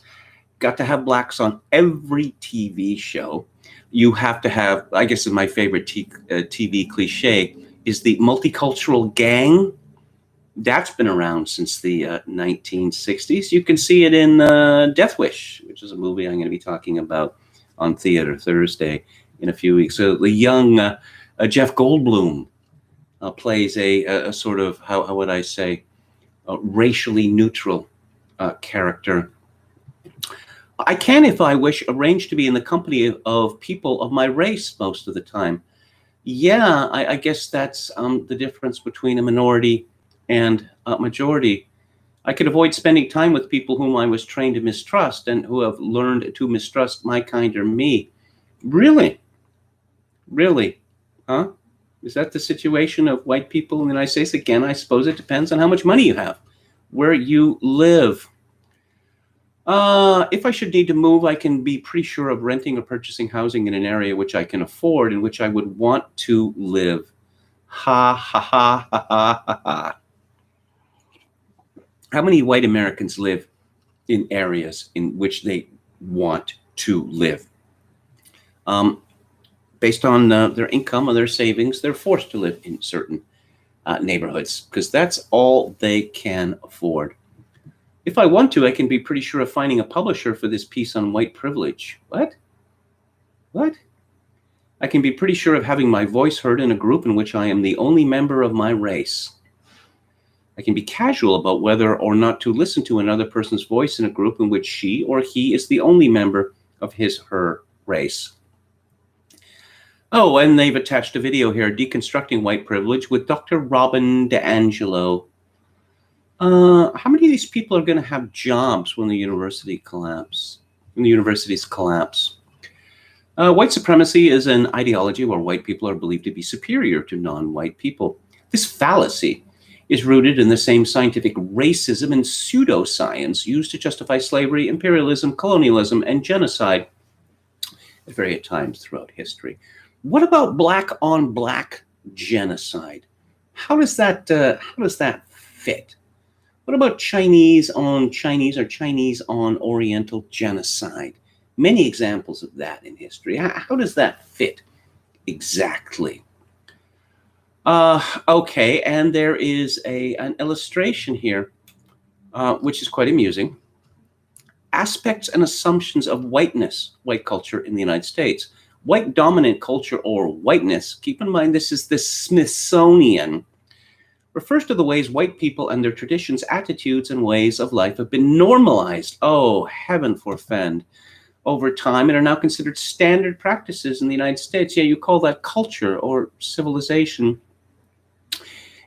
got to have blacks on every TV show. You have to have, I guess my favorite TV cliche is the multicultural gang. That's been around since the 1960s. You can see it in Death Wish, which is a movie I'm going to be talking about on Theater Thursday in a few weeks. So the young Jeff Goldblum plays a sort of, how would I say, racially neutral character. I can, if I wish, arrange to be in the company of people of my race most of the time. Yeah, I guess that's the difference between a minority and a majority. I could avoid spending time with people whom I was trained to mistrust and who have learned to mistrust my kind or me. Really? Really? Huh? Is that the situation of white people in the United States? Again, I suppose it depends on how much money you have, where you live. If I should need to move, I can be pretty sure of renting or purchasing housing in an area which I can afford, in which I would want to live. Ha, ha, ha, ha, ha, ha. How many white Americans live in areas in which they want to live. Based on their income or their savings, they're forced to live in certain neighborhoods because that's all they can afford. If I want to, I can be pretty sure of finding a publisher for this piece on white privilege. What? What? I can be pretty sure of having my voice heard in a group in which I am the only member of my race. I can be casual about whether or not to listen to another person's voice in a group in which she or he is the only member of his/her race. Oh, and they've attached a video here, Deconstructing White Privilege with Dr. Robin DeAngelo. How many of these people are going to have jobs when the universities collapse? White supremacy is an ideology where white people are believed to be superior to non-white people. This fallacy is rooted in the same scientific racism and pseudoscience used to justify slavery, imperialism, colonialism, and genocide at various times throughout history. What about black-on-black genocide? How does that fit? What about Chinese on Chinese or Chinese on Oriental genocide? Many examples of that in history. How does that fit exactly? Okay, and there is an illustration here, which is quite amusing. Aspects and assumptions of whiteness, white culture in the United States. White dominant culture or whiteness, keep in mind this is the Smithsonian, refers to the ways white people and their traditions, attitudes, and ways of life have been normalized, oh, heaven forfend, over time and are now considered standard practices in the United States. Yeah, you call that culture or civilization.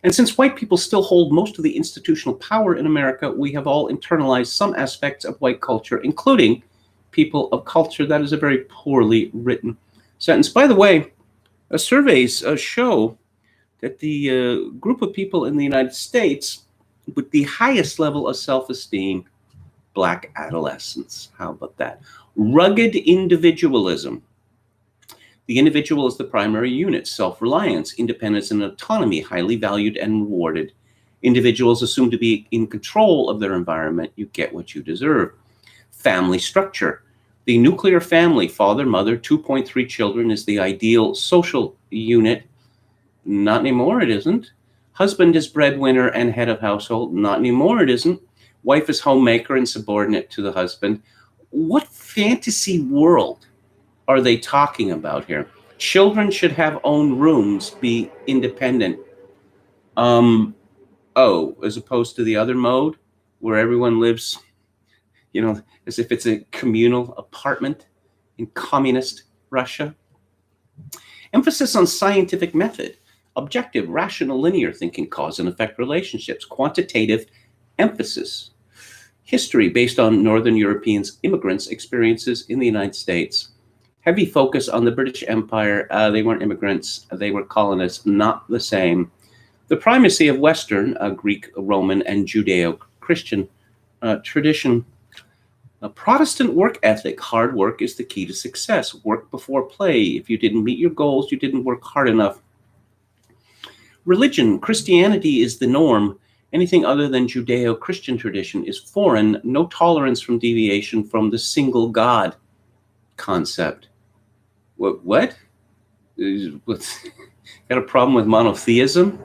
And since white people still hold most of the institutional power in America, we have all internalized some aspects of white culture, including people of culture. That is a very poorly written sentence. By the way, surveys show that the group of people in the United States with the highest level of self-esteem, Black adolescents. How about that? Rugged individualism. The individual is the primary unit. Self-reliance, independence, and autonomy, highly valued and rewarded. Individuals assumed to be in control of their environment. You get what you deserve. Family structure. The nuclear family, father, mother, 2.3 children, is the ideal social unit. Not anymore, it isn't. Husband is breadwinner and head of household. Not anymore, it isn't. Wife is homemaker and subordinate to the husband. What fantasy world are they talking about here? Children should have own rooms, be independent. As opposed to the other mode where everyone lives, as if it's a communal apartment in communist Russia. Emphasis on scientific method, objective, rational, linear thinking, cause and effect relationships, quantitative emphasis. History based on Northern Europeans, immigrants' experiences in the United States. Heavy focus on the British Empire. They weren't immigrants, they were colonists, not the same. The primacy of Western, Greek, Roman, and Judeo-Christian tradition. A Protestant work ethic. Hard work is the key to success. Work before play. If you didn't meet your goals, you didn't work hard enough. Religion. Christianity is the norm. Anything other than Judeo-Christian tradition is foreign. No tolerance from deviation from the single God concept. What? Got a problem with monotheism?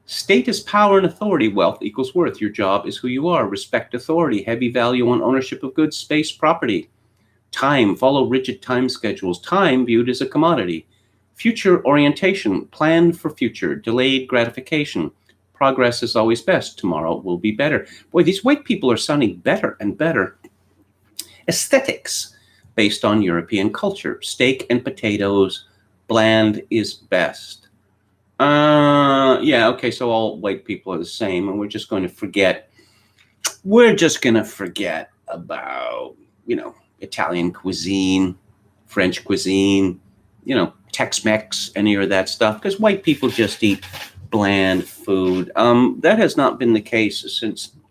Status, power, and authority. Wealth equals worth. Your job is who you are. Respect authority. Heavy value on ownership of goods, space, property. Time. Follow rigid time schedules. Time viewed as a commodity. Future orientation. Plan for future. Delayed gratification. Progress is always best. Tomorrow will be better. Boy, these white people are sounding better and better. Aesthetics based on European culture. Steak and potatoes. Bland is best. Yeah, okay, so all white people are the same, and we're just going to forget about, Italian cuisine, French cuisine, Tex-Mex, any of that stuff, because white people just eat bland food. That has not been the case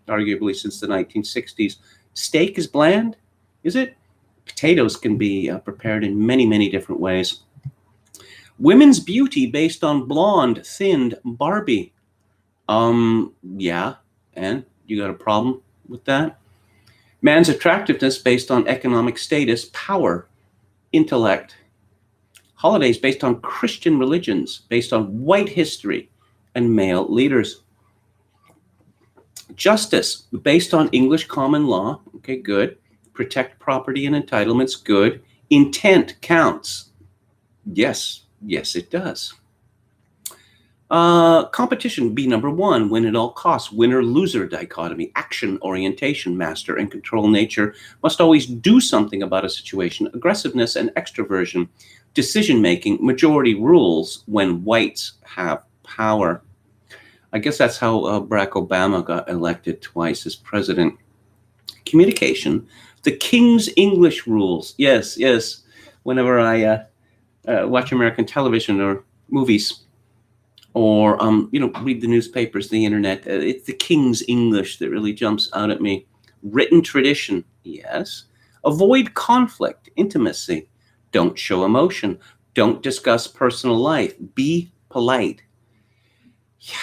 arguably since the 1960s. Steak is bland, is it? Potatoes can be prepared in many, many different ways. Women's beauty based on blonde, thinned Barbie. Yeah, and you got a problem with that. Man's attractiveness based on economic status, power, intellect. Holidays based on Christian religions, based on white history and male leaders. Justice based on English common law. Okay, good. Protect property and entitlements. Good. Intent counts. Yes, it does. Competition, be number one, win at all costs, winner-loser dichotomy, action orientation, master and control nature, must always do something about a situation, aggressiveness and extroversion, decision-making, majority rules when whites have power. I guess that's how Barack Obama got elected twice as president. Communication, the King's English rules. Yes. Whenever I watch American television or movies, or read the newspapers, the internet, it's the King's English that really jumps out at me. Written tradition, yes. Avoid conflict, intimacy. Don't show emotion. Don't discuss personal life. Be polite. Yeah,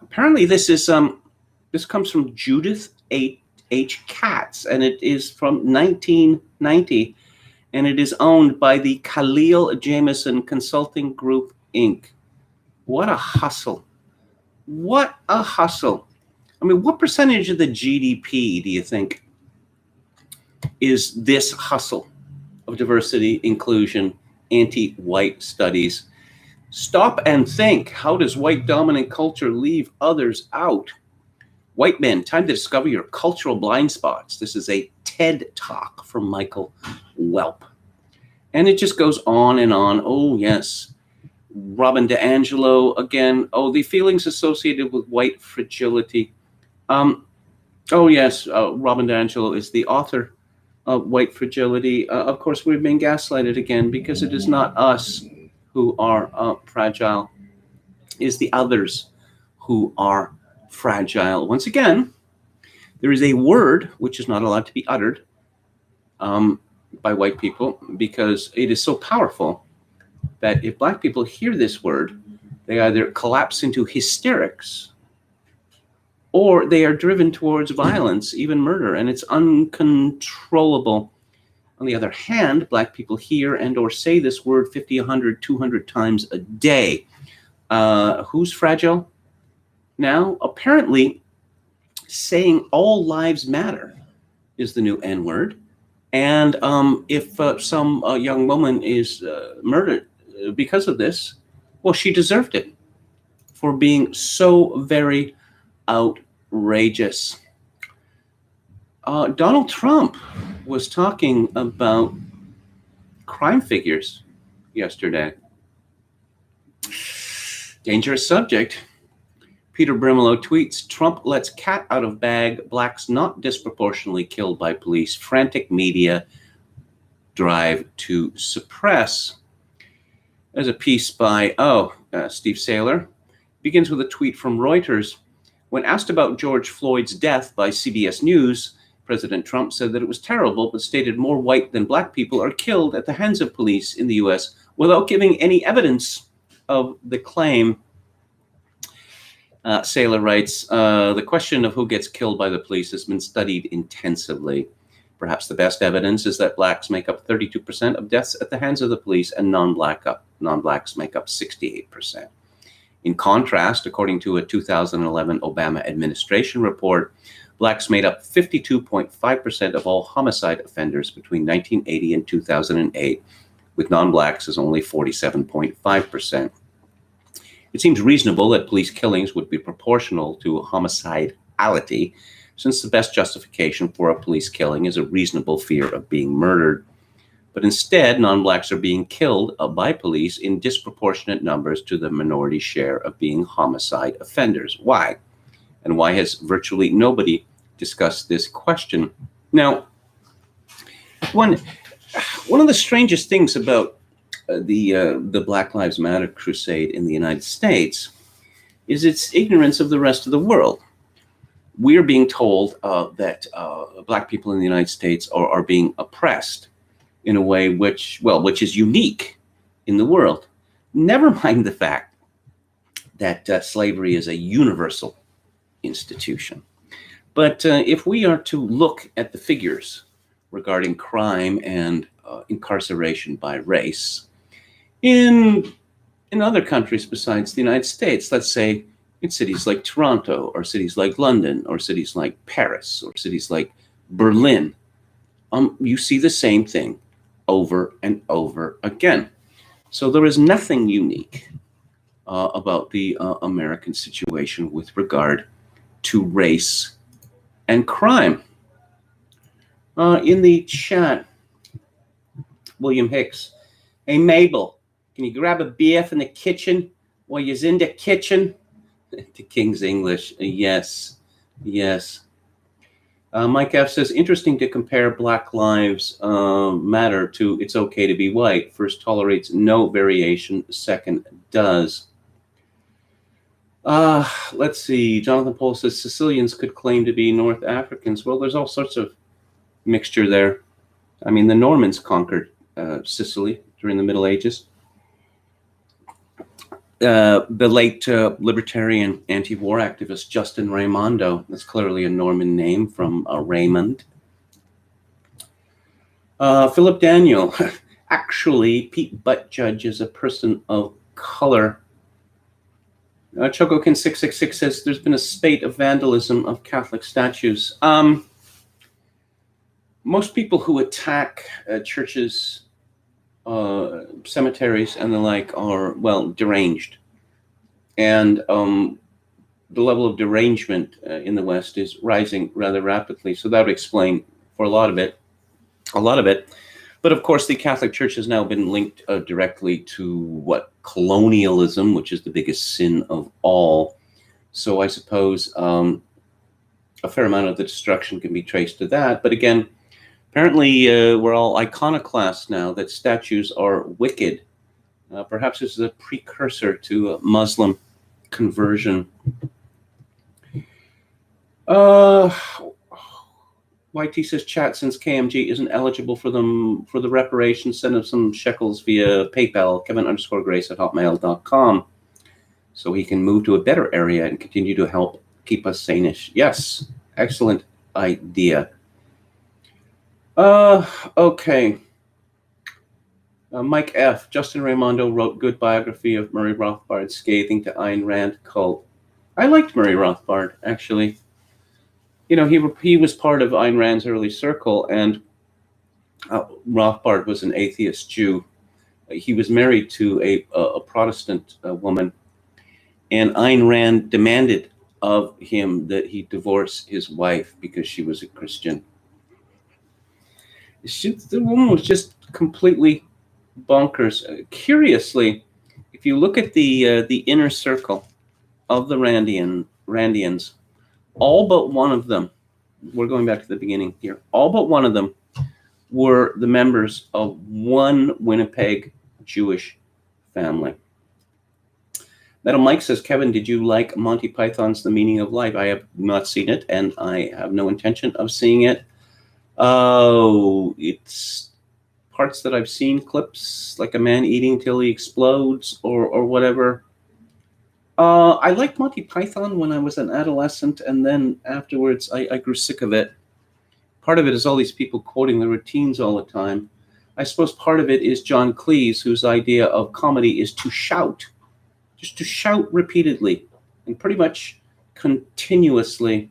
apparently this comes from Judith H. Katz, and it is from 1990, and it is owned by the Khalil Jameson Consulting Group, Inc. What a hustle. What a hustle. I mean, what percentage of the GDP do you think is this hustle of diversity, inclusion, anti-white studies? Stop and think. How does white dominant culture leave others out? White men, time to discover your cultural blind spots. This is a TED Talk from Michael Welp. And it just goes on and on. Oh, yes. Robin DiAngelo again. Oh, the feelings associated with white fragility. Robin DiAngelo is the author of White Fragility. Of course, we've been gaslighted again because it is not us who are fragile. It is the others who are fragile. Once again, there is a word which is not allowed to be uttered by white people because it is so powerful that if Black people hear this word, they either collapse into hysterics or they are driven towards violence, even murder, and it's uncontrollable. On the other hand, Black people hear and or say this word 50, 100, 200 times a day. Who's fragile now? Apparently, saying all lives matter is the new N-word. And if some young woman is murdered because of this, well, she deserved it for being so very outrageous. Donald Trump was talking about crime figures yesterday. Dangerous subject. Peter Brimelow tweets, Trump lets cat out of bag, Blacks not disproportionately killed by police, frantic media drive to suppress. There's a piece by, Steve Saylor. Begins with a tweet from Reuters. When asked about George Floyd's death by CBS News, President Trump said that it was terrible, but stated more white than Black people are killed at the hands of police in the U.S. without giving any evidence of the claim. Saylor writes, the question of who gets killed by the police has been studied intensively. Perhaps the best evidence is that Blacks make up 32% of deaths at the hands of the police and non-Blacks make up 68%. In contrast, according to a 2011 Obama administration report, Blacks made up 52.5% of all homicide offenders between 1980 and 2008, with non-Blacks as only 47.5%. It seems reasonable that police killings would be proportional to homicidality, since the best justification for a police killing is a reasonable fear of being murdered. But instead, non-Blacks are being killed by police in disproportionate numbers to the minority share of being homicide offenders. Why? And why has virtually nobody discussed this question? Now, one of the strangest things about the Black Lives Matter crusade in the United States is its ignorance of the rest of the world. We're being told that Black people in the United States are being oppressed in a way which is unique in the world. Never mind the fact that slavery is a universal institution. But if we are to look at the figures regarding crime and incarceration by race in other countries besides the United States, let's say in cities like Toronto or cities like London or cities like Paris or cities like Berlin, you see the same thing over and over again. So there is nothing unique about the American situation with regard to race and crime. In the chat, William Hicks, hey Mabel, can you grab a beer from the kitchen while you're in the kitchen? To King's English, yes, yes. Mike F says, interesting to compare Black Lives Matter to It's Okay to Be White. First tolerates no variation, second does. Let's see. Jonathan Pohl says Sicilians could claim to be North Africans. Well, there's all sorts of mixture there. I mean, the Normans conquered Sicily during the Middle Ages. The late libertarian anti-war activist Justin Raimondo, that's clearly a Norman name from Raymond. Philip Daniel, actually, Pete Buttigieg is a person of color. Chocokin 666 says there's been a spate of vandalism of Catholic statues. Most people who attack churches, cemeteries, and the like are, well, deranged. And the level of derangement in the West is rising rather rapidly. So that would explain for a lot of it. But of course, the Catholic Church has now been linked directly to colonialism, which is the biggest sin of all. So I suppose a fair amount of the destruction can be traced to that. But again, apparently we're all iconoclasts now, that statues are wicked. Perhaps this is a precursor to Muslim conversion. YT says, chat, since KMG isn't eligible for the reparations, send him some shekels via PayPal, Kevin_Grace@hotmail.com, so he can move to a better area and continue to help keep us sane-ish. Yes, excellent idea. Okay. Mike F. Justin Raimondo wrote good biography of Murray Rothbard, scathing to Ayn Rand cult. I liked Murray Rothbard, actually. You know, he was part of Ayn Rand's early circle, and Rothbard was an atheist Jew. He was married to a Protestant woman, and Ayn Rand demanded of him that he divorce his wife because she was a Christian. The woman was just completely bonkers. Curiously, if you look at the inner circle of the Randians, all but one of them, we're going back to the beginning here, all but one of them were the members of one Winnipeg Jewish family. Metal Mike says, Kevin, did you like Monty Python's The Meaning of Life? I have not seen it, and I have no intention of seeing it. Oh, it's parts that I've seen, clips, like a man eating till he explodes or whatever. I liked Monty Python when I was an adolescent, and then afterwards I grew sick of it. Part of it is all these people quoting the routines all the time. I suppose part of it is John Cleese, whose idea of comedy is to shout, just to shout repeatedly and pretty much continuously.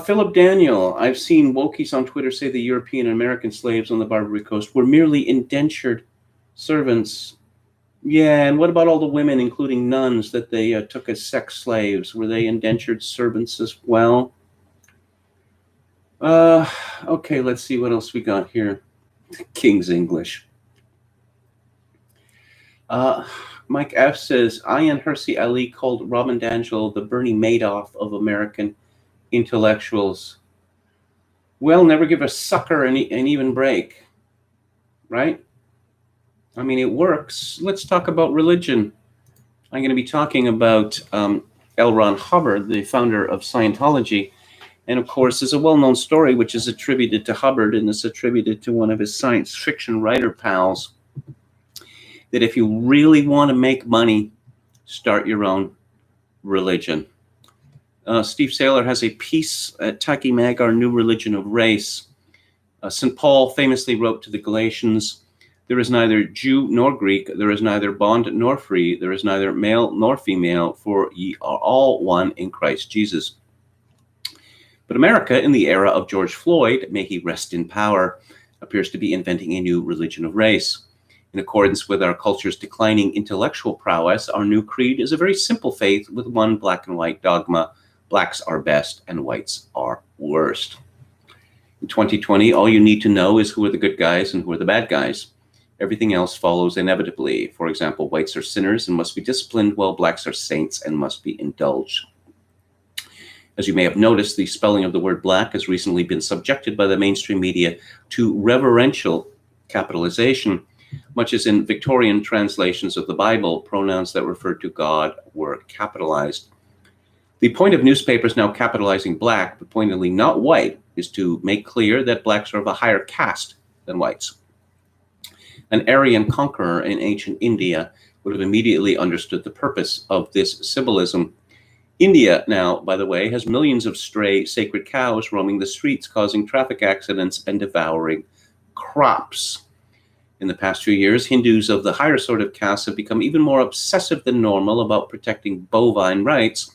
Philip Daniel, I've seen wokies on Twitter say the European and American slaves on the Barbary Coast were merely indentured servants. Yeah, and what about all the women, including nuns, that they took as sex slaves? Were they indentured servants as well? Okay, let's see what else we got here. King's English. Mike F. says, Ayaan Hirsi Ali called Robin DiAngelo the Bernie Madoff of American intellectuals. Well, never give a sucker an even break, right? I mean, it works. Let's talk about religion. I'm going to be talking about L. Ron Hubbard, the founder of Scientology. And of course, there's a well-known story which is attributed to Hubbard and is attributed to one of his science fiction writer pals, that if you really want to make money, start your own religion. Steve Saylor has a piece at Taki Mag, Our New Religion of Race. St. Paul famously wrote to the Galatians, "There is neither Jew nor Greek, there is neither bond nor free, there is neither male nor female, for ye are all one in Christ Jesus." But America, in the era of George Floyd, may he rest in power, appears to be inventing a new religion of race. In accordance with our culture's declining intellectual prowess, our new creed is a very simple faith with one black and white dogma: blacks are best and whites are worst. In 2020, all you need to know is who are the good guys and who are the bad guys. Everything else follows inevitably. For example, whites are sinners and must be disciplined, while blacks are saints and must be indulged. As you may have noticed, the spelling of the word black has recently been subjected by the mainstream media to reverential capitalization, much as in Victorian translations of the Bible, pronouns that referred to God were capitalized. The point of newspapers now capitalizing black, but pointedly not white, is to make clear that blacks are of a higher caste than whites. An Aryan conqueror in ancient India would have immediately understood the purpose of this symbolism. India now, by the way, has millions of stray sacred cows roaming the streets, causing traffic accidents and devouring crops. In the past few years, Hindus of the higher sort of caste have become even more obsessive than normal about protecting bovine rights,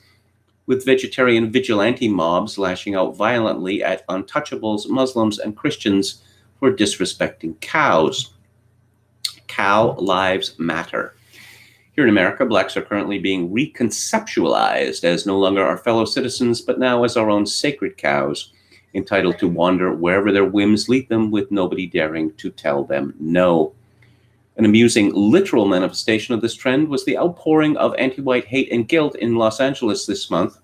with vegetarian vigilante mobs lashing out violently at untouchables, Muslims, and Christians for disrespecting cows. Cow lives matter. Here in America, blacks are currently being reconceptualized as no longer our fellow citizens, but now as our own sacred cows, entitled to wander wherever their whims lead them, with nobody daring to tell them no. An amusing literal manifestation of this trend was the outpouring of anti-white hate and guilt in Los Angeles this month,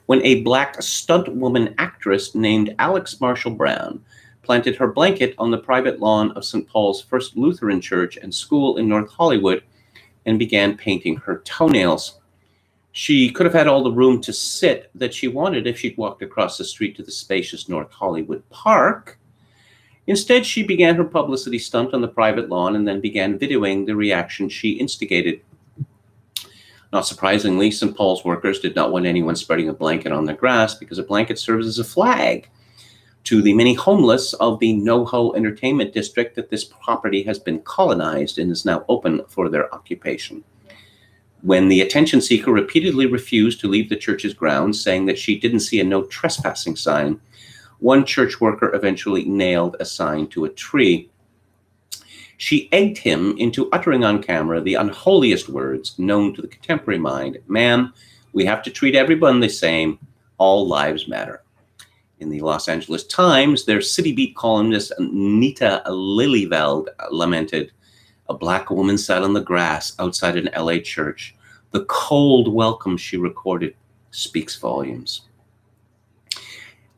when a black stunt woman actress named Alex Marshall Brown planted her blanket on the private lawn of St. Paul's First Lutheran Church and School in North Hollywood and began painting her toenails. She could have had all the room to sit that she wanted if she'd walked across the street to the spacious North Hollywood Park. Instead, she began her publicity stunt on the private lawn and then began videoing the reaction she instigated. Not surprisingly, St. Paul's workers did not want anyone spreading a blanket on their grass, because a blanket serves as a flag to the many homeless of the NoHo Entertainment District that this property has been colonized and is now open for their occupation. When the attention seeker repeatedly refused to leave the church's grounds, saying that she didn't see a no trespassing sign, one church worker eventually nailed a sign to a tree. She egged him into uttering on camera the unholiest words known to the contemporary mind: "Ma'am, we have to treat everyone the same. All lives matter." In the Los Angeles Times, their City Beat columnist Nita Lillyveld lamented, "A black woman sat on the grass outside an LA church. The cold welcome she recorded speaks volumes."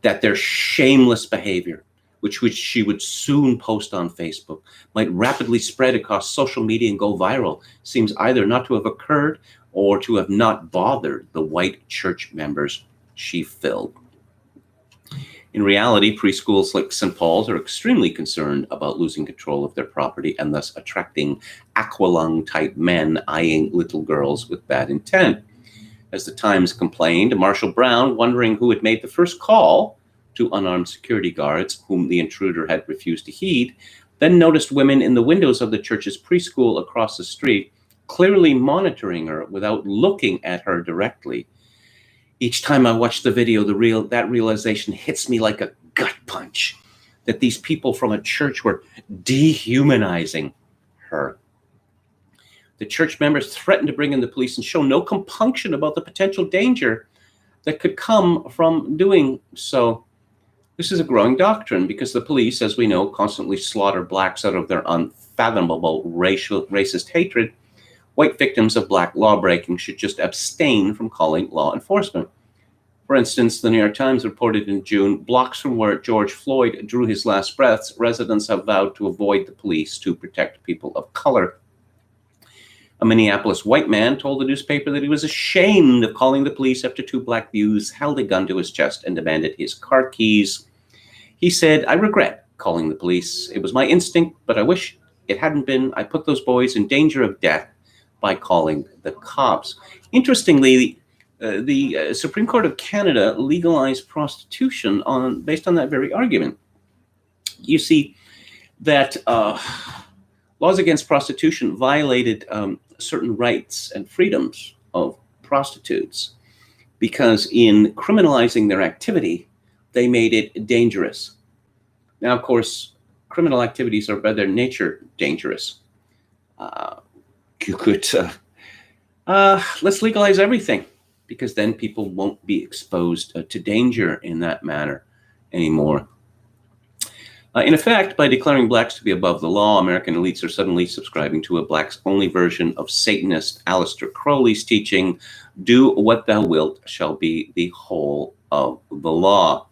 That their shameless behavior, which she would soon post on Facebook, might rapidly spread across social media and go viral, seems either not to have occurred or to have not bothered the white church members she filled. In reality, preschools like St. Paul's are extremely concerned about losing control of their property and thus attracting aqualung-type men eyeing little girls with bad intent. As the Times complained, Marshall Brown, wondering who had made the first call to unarmed security guards, whom the intruder had refused to heed, then noticed women in the windows of the church's preschool across the street, clearly monitoring her without looking at her directly. Each time I watch the video, that realization hits me like a gut punch, that these people from a church were dehumanizing her. The church members threatened to bring in the police and show no compunction about the potential danger that could come from doing so. This is a growing doctrine because the police, as we know, constantly slaughter blacks out of their unfathomable racist hatred. White victims of black lawbreaking should just abstain from calling law enforcement. For instance, the New York Times reported in June, blocks from where George Floyd drew his last breaths, residents have vowed to avoid the police to protect people of color. A Minneapolis white man told the newspaper that he was ashamed of calling the police after two black youths held a gun to his chest and demanded his car keys. He said, "I regret calling the police. It was my instinct, but I wish it hadn't been. I put those boys in danger of death by calling the cops." Interestingly, the Supreme Court of Canada legalized prostitution based on that very argument. You see that laws against prostitution violated certain rights and freedoms of prostitutes because in criminalizing their activity, they made it dangerous. Now, of course, criminal activities are by their nature dangerous. You could, let's legalize everything, because then people won't be exposed to danger in that manner anymore. In effect, by declaring blacks to be above the law, American elites are suddenly subscribing to a blacks-only version of Satanist Aleister Crowley's teaching, "Do what thou wilt shall be the whole of the law."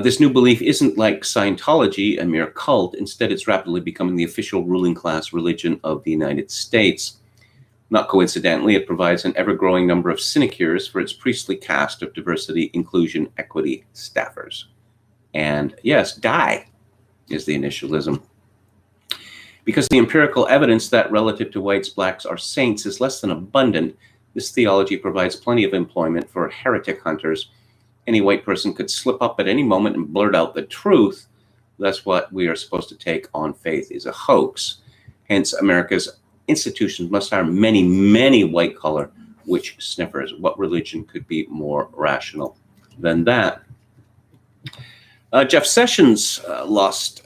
This new belief isn't like Scientology, a mere cult. Instead, it's rapidly becoming the official ruling class religion of the United States. Not coincidentally, it provides an ever-growing number of sinecures for its priestly caste of diversity, inclusion, equity staffers. And yes, die is the initialism. Because the empirical evidence that relative to whites, blacks are saints is less than abundant, this theology provides plenty of employment for heretic hunters. Any white person could slip up at any moment and blurt out the truth. That's what we are supposed to take on faith is a hoax. Hence, America's institutions must hire many, many white-collar witch sniffers. What religion could be more rational than that? Jeff Sessions lost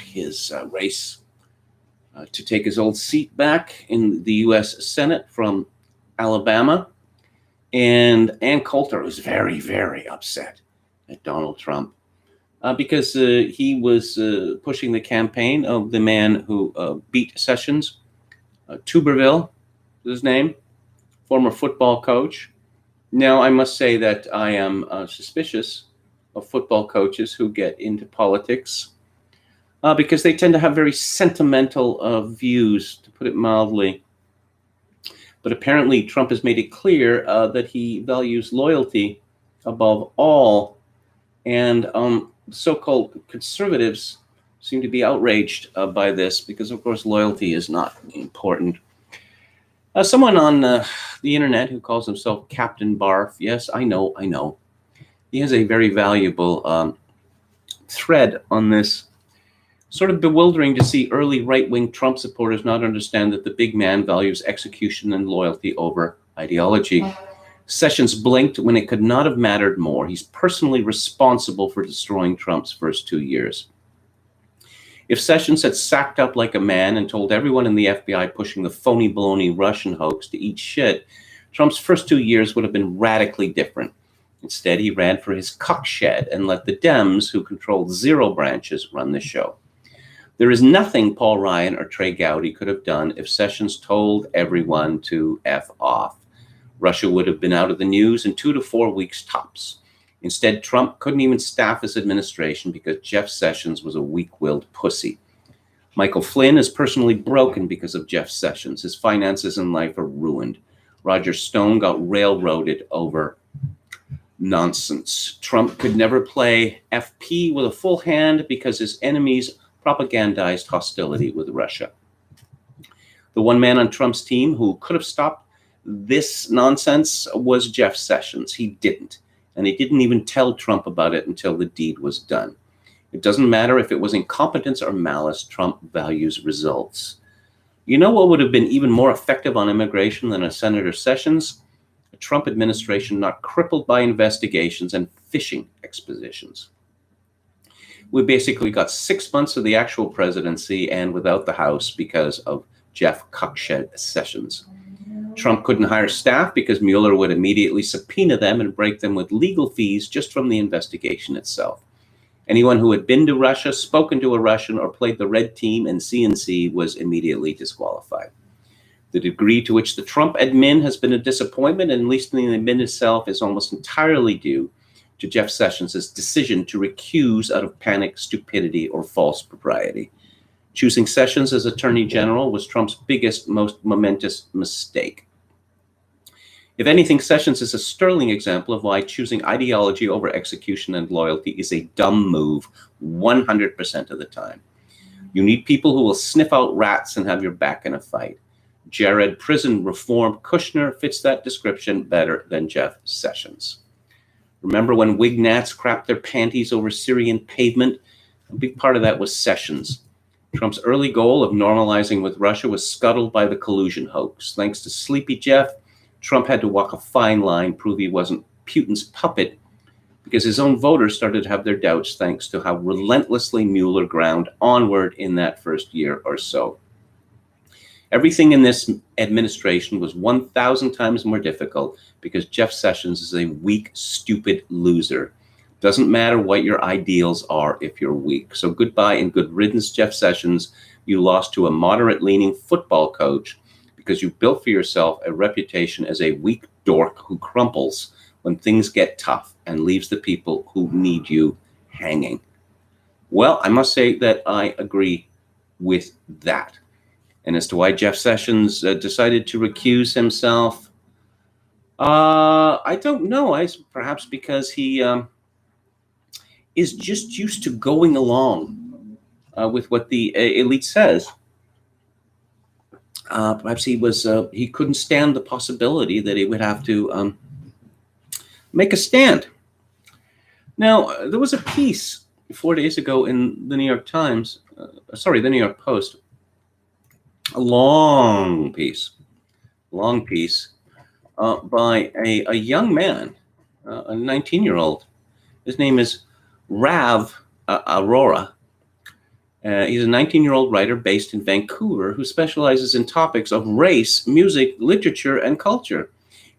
his race to take his old seat back in the U.S. Senate from Alabama. And Ann Coulter was very, very upset at Donald Trump because he was pushing the campaign of the man who beat Sessions. Tuberville is his name, former football coach. Now, I must say that I am suspicious of football coaches who get into politics because they tend to have very sentimental views, to put it mildly. But apparently Trump has made it clear that he values loyalty above all. And so-called conservatives seem to be outraged by this because, of course, loyalty is not important. Someone on the internet who calls himself Captain Barf, yes, I know. He has a very valuable thread on this. Sort of bewildering to see early right-wing Trump supporters not understand that the big man values execution and loyalty over ideology. Sessions blinked when it could not have mattered more. He's personally responsible for destroying Trump's first 2 years. If Sessions had sacked up like a man and told everyone in the FBI pushing the phony baloney Russian hoax to eat shit, Trump's first 2 years would have been radically different. Instead, he ran for his cuck shed and let the Dems, who controlled 0 branches, run the show. There is nothing Paul Ryan or Trey Gowdy could have done if Sessions told everyone to F off. Russia would have been out of the news in 2 to 4 weeks tops. Instead, Trump couldn't even staff his administration because Jeff Sessions was a weak-willed pussy. Michael Flynn is personally broken because of Jeff Sessions. His finances in life are ruined. Roger Stone got railroaded over nonsense. Trump could never play FP with a full hand because his enemies propagandized hostility with Russia. The one man on Trump's team who could have stopped this nonsense was Jeff Sessions. He didn't. And he didn't even tell Trump about it until the deed was done. It doesn't matter if it was incompetence or malice. Trump values results. You know what would have been even more effective on immigration than a Senator Sessions? A Trump administration not crippled by investigations and fishing expeditions. We basically got 6 months of the actual presidency and without the House because of Jeff Cuckshed Sessions. Trump couldn't hire staff because Mueller would immediately subpoena them and break them with legal fees just from the investigation itself. Anyone who had been to Russia, spoken to a Russian, or played the red team in CNC was immediately disqualified. The degree to which the Trump admin has been a disappointment, and at least in the admin itself, is almost entirely due to Jeff Sessions' decision to recuse out of panic, stupidity, or false propriety. Choosing Sessions as Attorney General was Trump's biggest, most momentous mistake. If anything, Sessions is a sterling example of why choosing ideology over execution and loyalty is a dumb move 100% of the time. You need people who will sniff out rats and have your back in a fight. Jared prison reform Kushner fits that description better than Jeff Sessions. Remember when Wignats crapped their panties over Syrian pavement? A big part of that was Sessions. Trump's early goal of normalizing with Russia was scuttled by the collusion hoax. Thanks to Sleepy Jeff, Trump had to walk a fine line, prove he wasn't Putin's puppet, because his own voters started to have their doubts thanks to how relentlessly Mueller ground onward in that first year or so. Everything in this administration was 1,000 times more difficult because Jeff Sessions is a weak, stupid loser. Doesn't matter what your ideals are if you're weak. So goodbye and good riddance, Jeff Sessions. You lost to a moderate-leaning football coach because you built for yourself a reputation as a weak dork who crumples when things get tough and leaves the people who need you hanging. Well, I must say that I agree with that. And as to why Jeff Sessions decided to recuse himself, I don't know. Perhaps because he is just used to going along with what the elite says. Perhaps he couldn't stand the possibility that he would have to make a stand. Now, there was a piece 4 days ago in the New York Times, the New York Post, a long piece by a young man, a 19-year-old. His name is Rav Arora. He's a 19-year-old writer based in Vancouver who specializes in topics of race, music, literature, and culture.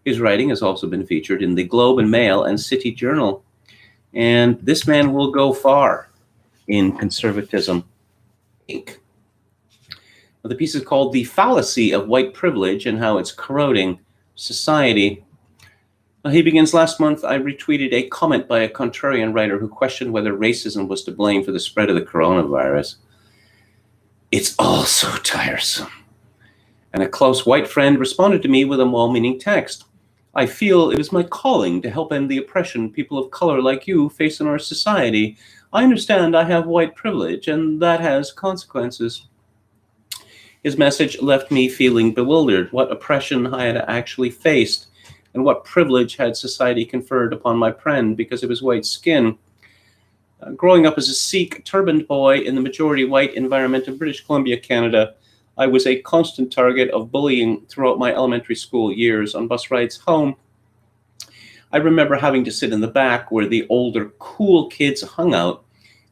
His writing has also been featured in the Globe and Mail and City Journal. And this man will go far in conservatism, Inc. The piece is called The Fallacy of White Privilege and How It's Corroding Society. He begins, last month, I retweeted a comment by a contrarian writer who questioned whether racism was to blame for the spread of the coronavirus. It's all so tiresome. And a close white friend responded to me with a well-meaning text. I feel it is my calling to help end the oppression people of color like you face in our society. I understand I have white privilege, and that has consequences. His message left me feeling bewildered. What oppression I had actually faced, and what privilege had society conferred upon my friend because of his white skin. Growing up as a Sikh turbaned boy in the majority white environment of British Columbia, Canada, I was a constant target of bullying throughout my elementary school years. On bus rides home, I remember having to sit in the back where the older, cool kids hung out,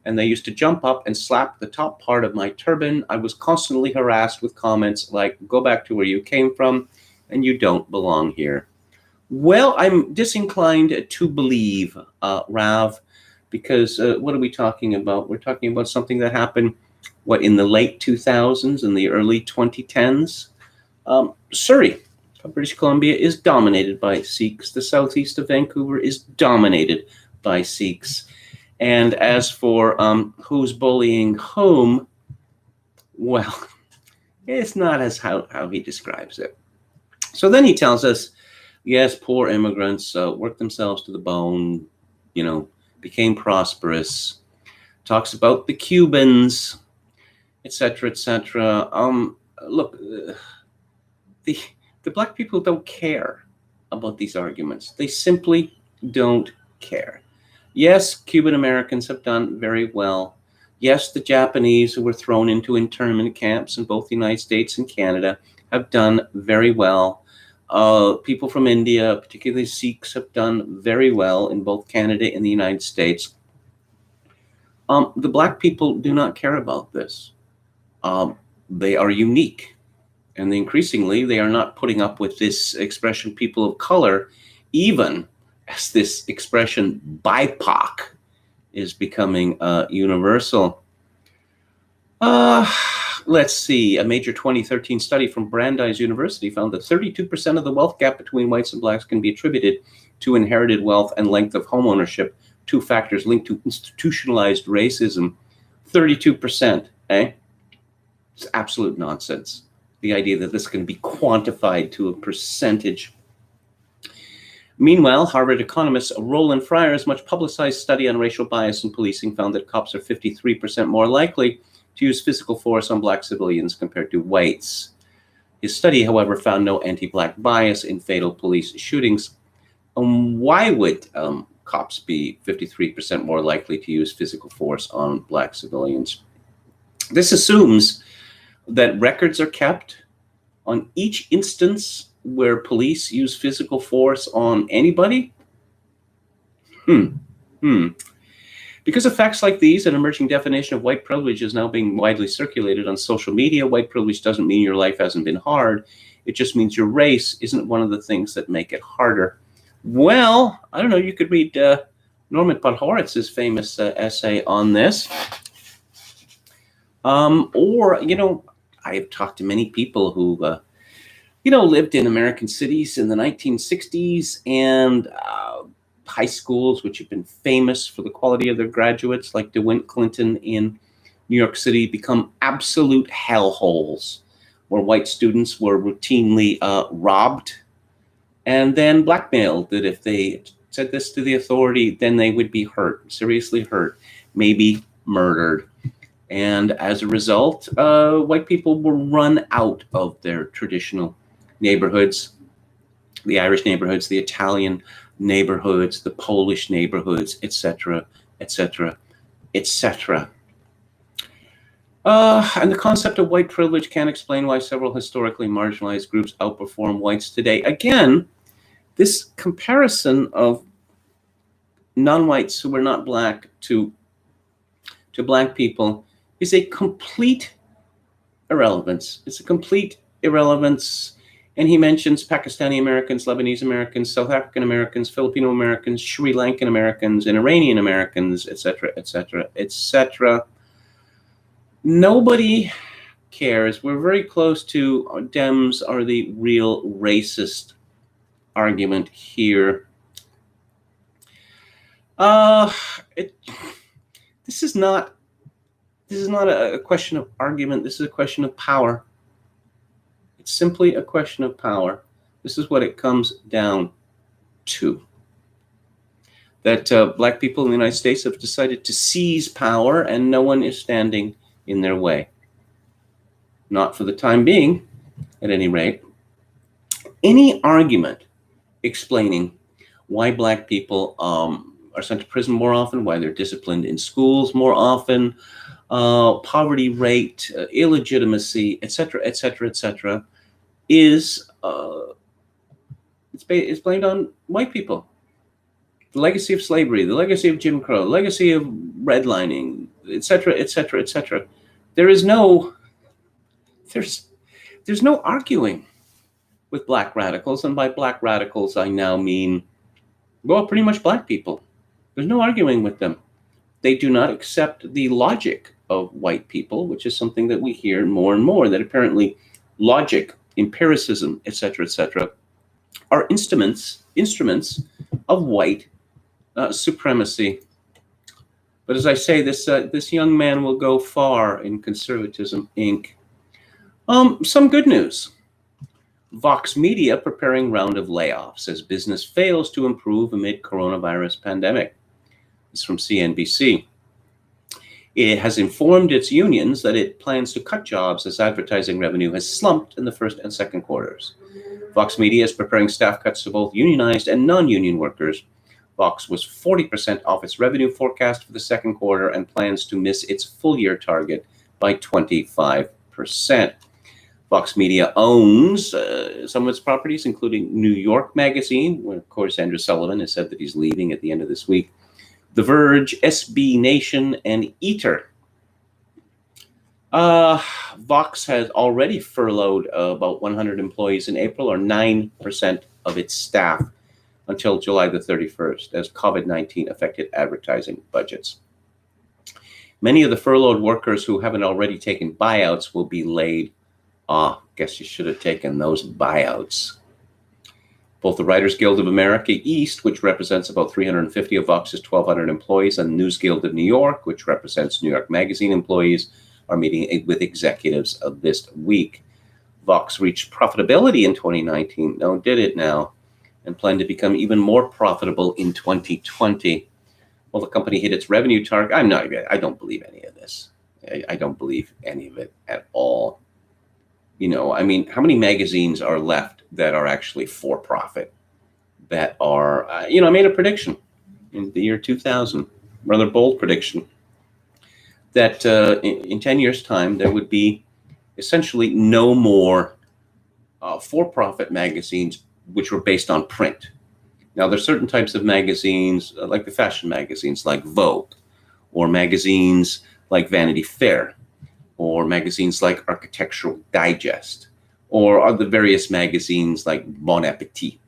and they used to jump up and slap the top part of my turban. I was constantly harassed with comments like, go back to where you came from, and you don't belong here. Well, I'm disinclined to believe, Rav, because what are we talking about? We're talking about something that happened, in the late 2000s and the early 2010s? Surrey, British Columbia, is dominated by Sikhs. The southeast of Vancouver is dominated by Sikhs. And as for who's bullying whom, well, it's not as how he describes it. So then he tells us, yes, poor immigrants worked themselves to the bone, became prosperous, talks about the Cubans, etc., etc. Look, the black people don't care about these arguments. They simply don't care. Yes, Cuban Americans have done very well. Yes, the Japanese who were thrown into internment camps in both the United States and Canada have done very well. People from India, particularly Sikhs, have done very well in both Canada and the United States. The black people do not care about this. They are unique. And increasingly, they are not putting up with this expression, people of color, even as this expression, BIPOC, is becoming universal. Let's see. A major 2013 study from Brandeis University found that 32% of the wealth gap between whites and blacks can be attributed to inherited wealth and length of home ownership, two factors linked to institutionalized racism. 32%, eh? It's absolute nonsense. The idea that this can be quantified to a percentage. Meanwhile, Harvard economist Roland Fryer's much publicized study on racial bias in policing found that cops are 53% more likely to use physical force on black civilians compared to whites. His study, however, found no anti-black bias in fatal police shootings. Why would cops be 53% more likely to use physical force on black civilians? This assumes that records are kept on each instance where police use physical force on anybody. Because of facts like these, an emerging definition of white privilege is now being widely circulated on social media. White privilege doesn't mean your life hasn't been hard. It just means your race isn't one of the things that make it harder. Well, I don't know. You could read Norman Podhoritz's famous essay on this. Or, I have talked to many people who, lived in American cities in the 1960s and high schools, which have been famous for the quality of their graduates, like DeWitt Clinton in New York City, become absolute hellholes where white students were routinely robbed and then blackmailed that if they said this to the authority, then they would be hurt, seriously hurt, maybe murdered. And as a result, white people were run out of their traditional neighborhoods, the Irish neighborhoods, the Italian neighborhoods, the Polish neighborhoods, etc., etc., etc. And the concept of white privilege can explain why several historically marginalized groups outperform whites today. Again, this comparison of non-whites who were not black to black people is a complete irrelevance. It's a complete irrelevance. And he mentions Pakistani Americans, Lebanese Americans, South African Americans, Filipino Americans, Sri Lankan Americans, and Iranian Americans, etc., etc., etc. Nobody cares. We're very close to Dems are the real racist argument here. This is not a question of argument. This is a question of power. It's simply a question of power. This is what it comes down to. That black people in the United States have decided to seize power and no one is standing in their way. Not for the time being, at any rate. Any argument explaining why black people are sent to prison more often, why they're disciplined in schools more often, poverty rate, illegitimacy, etc., etc., etc., is it's blamed on white people. The legacy of slavery, the legacy of Jim Crow, the legacy of redlining, etc., etc., etc. There's no arguing with black radicals, and by black radicals I now mean, well, pretty much black people. There's no arguing with them. They do not accept the logic of white people, which is something that we hear more and more, that apparently logic, empiricism, etc., etc., are instruments of white supremacy. But as I say, this young man will go far in Conservatism, Inc. Some good news. Vox Media preparing round of layoffs as business fails to improve amid coronavirus pandemic. This is from CNBC. It has informed its unions that it plans to cut jobs as advertising revenue has slumped in the first and second quarters. Vox Media is preparing staff cuts to both unionized and non-union workers. Vox was 40% off its revenue forecast for the second quarter and plans to miss its full-year target by 25%. Vox Media owns some of its properties, including New York Magazine, where, of course, Andrew Sullivan has said that he's leaving at the end of this week, The Verge, SB Nation, and Eater. Vox has already furloughed about 100 employees in April, or 9% of its staff, until July the 31st, as COVID-19 affected advertising budgets. Many of the furloughed workers who haven't already taken buyouts will be laid. Guess you should have taken those buyouts. Both the Writers Guild of America East, which represents about 350 of Vox's 1,200 employees, and the News Guild of New York, which represents New York Magazine employees, are meeting with executives of this week. Vox reached profitability in 2019. No, did it now? And planned to become even more profitable in 2020. Well, the company hit its revenue target. I don't believe any of this. I don't believe any of it at all. I mean, how many magazines are left that are actually for profit, that are, I made a prediction in the year 2000, rather bold prediction, that in 10 years' time, there would be essentially no more for-profit magazines which were based on print. Now, there's certain types of magazines, like the fashion magazines, like Vogue, or magazines like Vanity Fair, or magazines like Architectural Digest, or the various magazines like Bon Appetit.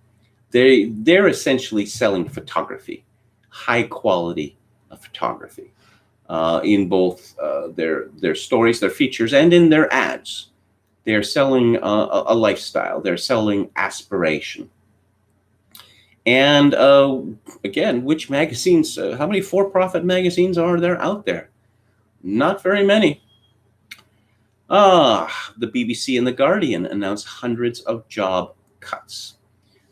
They're essentially selling photography, high quality photography, in both their stories, their features, and in their ads. They're selling a lifestyle. They're selling aspiration. And again, which magazines? How many for-profit magazines are there out there? Not very many. The BBC and The Guardian announced hundreds of job cuts.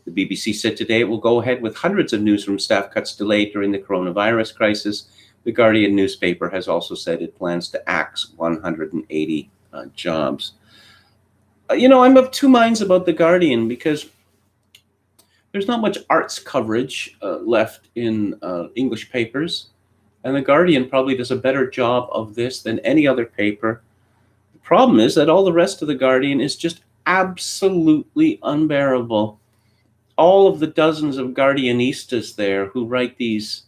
The BBC said today it will go ahead with hundreds of newsroom staff cuts delayed during the coronavirus crisis. The Guardian newspaper has also said it plans to axe 180 jobs. I'm of two minds about The Guardian, because there's not much arts coverage left in English papers, and The Guardian probably does a better job of this than any other paper. The problem is that all the rest of The Guardian is just absolutely unbearable. All of the dozens of Guardianistas there who write these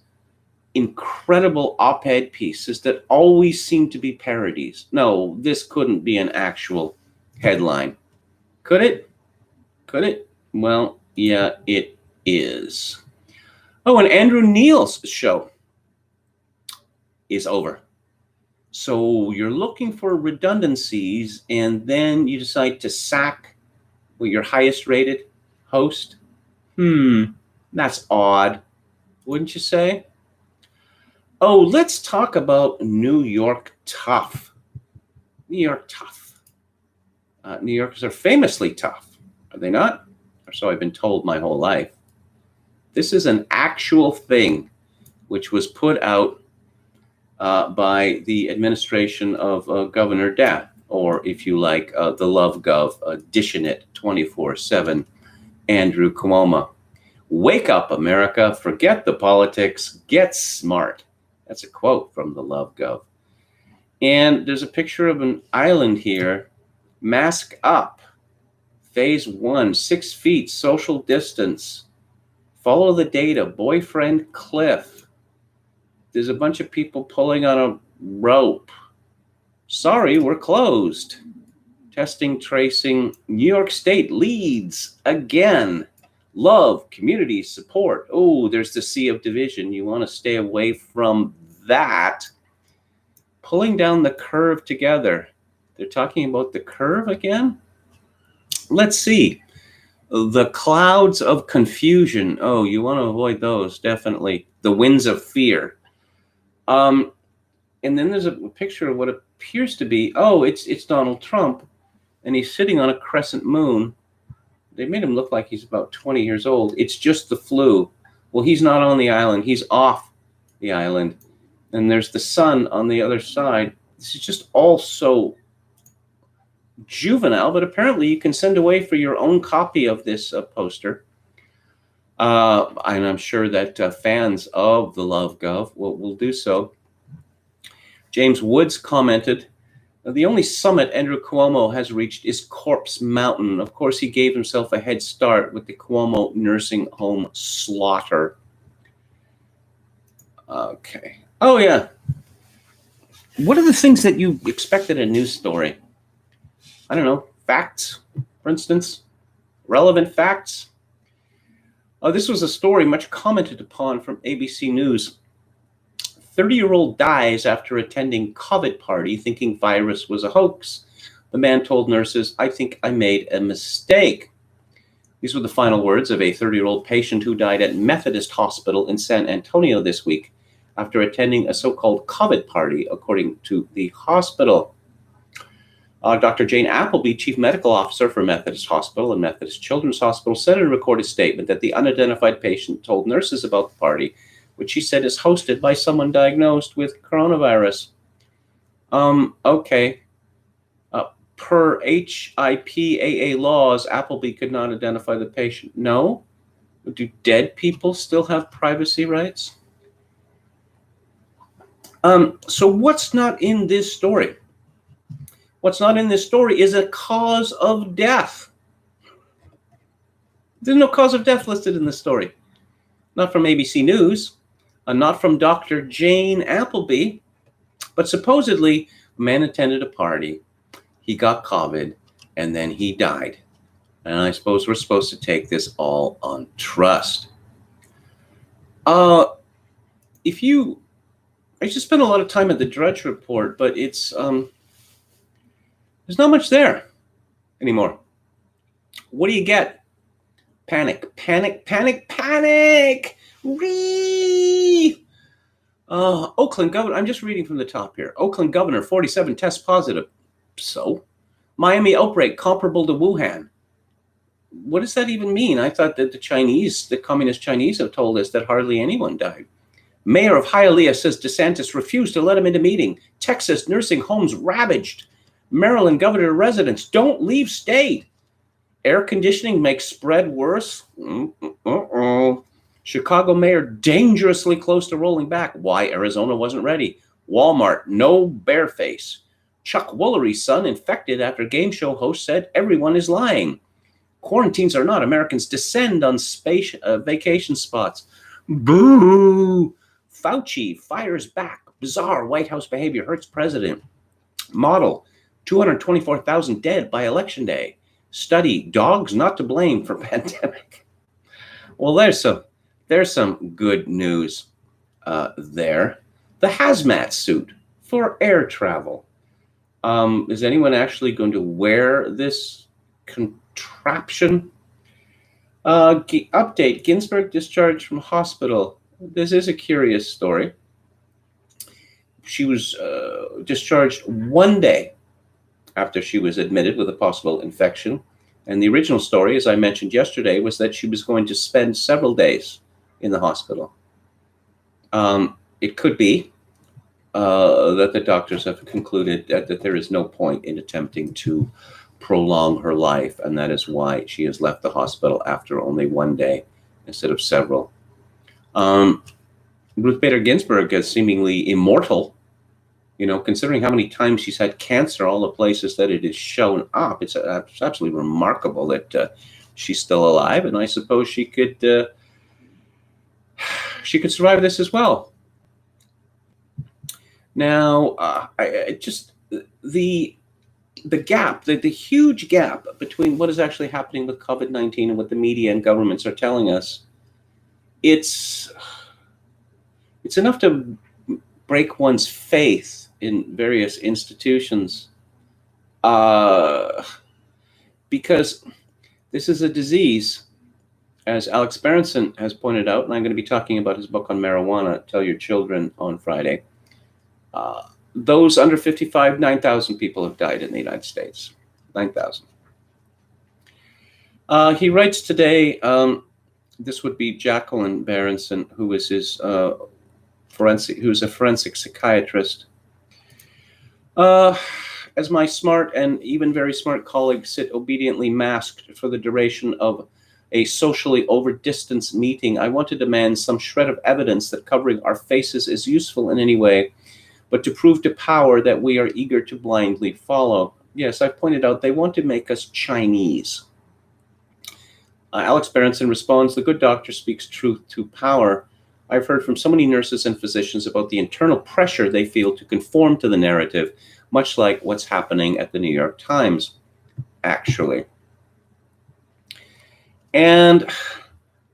incredible op-ed pieces that always seem to be parodies. No, this couldn't be an actual headline. Could it? Could it? Well, yeah, it is. Oh, and Andrew Neil's show is over. So you're looking for redundancies, and then you decide to sack your highest rated host. That's odd, wouldn't you say? Oh, let's talk about New York tough. New York tough. New Yorkers are famously tough, are they not? Or so I've been told my whole life. This is an actual thing which was put out by the administration of Governor Dat, or if you like, the Love Gov, dishing it 24/7, Andrew Cuomo. Wake up, America. Forget the politics. Get smart. That's a quote from the Love Gov. And there's a picture of an island here. Mask up. Phase 1, 6 feet, social distance. Follow the data. Boyfriend cliff. There's a bunch of people pulling on a rope. Sorry, we're closed. Testing, tracing. New York State leads again. Love, community, support. Oh, there's the sea of division. You want to stay away from that. Pulling down the curve together. They're talking about the curve again? Let's see. The clouds of confusion. Oh, you want to avoid those, definitely. The winds of fear. And then there's a picture of what appears to be, it's Donald Trump, and he's sitting on a crescent moon. They made him look like he's about 20 years old. It's just the flu. Well, he's not on the island. He's off the island. And there's the sun on the other side. This is just all so juvenile, but apparently you can send away for your own copy of this poster. And I'm sure that fans of the Love Gov will do so. James Woods commented, the only summit Andrew Cuomo has reached is Corpse Mountain. Of course, he gave himself a head start with the Cuomo nursing home slaughter. Okay. Oh, yeah. What are the things that you expect in a news story? I don't know. Facts, for instance. Relevant facts. This was a story much commented upon from ABC News. 30-year-old dies after attending COVID party thinking virus was a hoax. The man told nurses, I think I made a mistake. These were the final words of a 30-year-old patient who died at Methodist Hospital in San Antonio this week after attending a so-called COVID party, according to the hospital. Dr. Jane Appleby, Chief Medical Officer for Methodist Hospital and Methodist Children's Hospital, said in a recorded statement that the unidentified patient told nurses about the party, which she said is hosted by someone diagnosed with coronavirus. Okay. per HIPAA laws, Appleby could not identify the patient. No? Do dead people still have privacy rights? So what's not in this story? What's not in this story is a cause of death. There's no cause of death listed in the story. Not from ABC News, not from Dr. Jane Appleby, but supposedly a man attended a party, he got COVID, and then he died. And I suppose we're supposed to take this all on trust. I just spent a lot of time at the Drudge Report, but it's there's not much there anymore. What do you get? Panic, panic, panic, panic! Oakland governor, I'm just reading from the top here. Oakland governor, 47 tests positive. So? Miami outbreak comparable to Wuhan. What does that even mean? I thought that the communist Chinese have told us that hardly anyone died. Mayor of Hialeah says DeSantis refused to let him into meeting. Texas nursing homes ravaged. Maryland governor residents don't leave state. Air conditioning makes spread worse. Chicago mayor dangerously close to rolling back. Why Arizona wasn't ready. Walmart, no bareface. Chuck Woolery's son infected after game show host said everyone is lying. Quarantines are not. Americans descend on vacation spots. Boo! Fauci fires back. Bizarre White House behavior hurts president. Model, 224,000 dead by election day. Study, dogs not to blame for pandemic. Well, there's some good news there. The hazmat suit for air travel. Is anyone actually going to wear this contraption? Update, Ginsburg discharged from hospital. This is a curious story. She was discharged one day after she was admitted with a possible infection. And the original story, as I mentioned yesterday, was that she was going to spend several days in the hospital. It could be that the doctors have concluded that there is no point in attempting to prolong her life, and that is why she has left the hospital after only one day instead of several. Ruth Bader Ginsburg is seemingly immortal. You know, considering how many times she's had cancer, all the places that it has shown up, it's absolutely remarkable that she's still alive, and I suppose she could survive this as well. Now, the gap, the huge gap between what is actually happening with COVID-19 and what the media and governments are telling us, it's enough to break one's faith in various institutions, because this is a disease, as Alex Berenson has pointed out, and I'm going to be talking about his book on marijuana, Tell Your Children, on Friday. Those under 55, 9,000 people have died in the United States. 9,000. He writes today, this would be Jacqueline Berenson, who is who's a forensic psychiatrist. As my smart and even very smart colleagues sit obediently masked for the duration of a socially over-distanced meeting, I want to demand some shred of evidence that covering our faces is useful in any way, but to prove to power that we are eager to blindly follow. Yes, I've pointed out they want to make us Chinese. Alex Berenson responds, the good doctor speaks truth to power. I've heard from so many nurses and physicians about the internal pressure they feel to conform to the narrative, much like what's happening at the New York Times, actually. And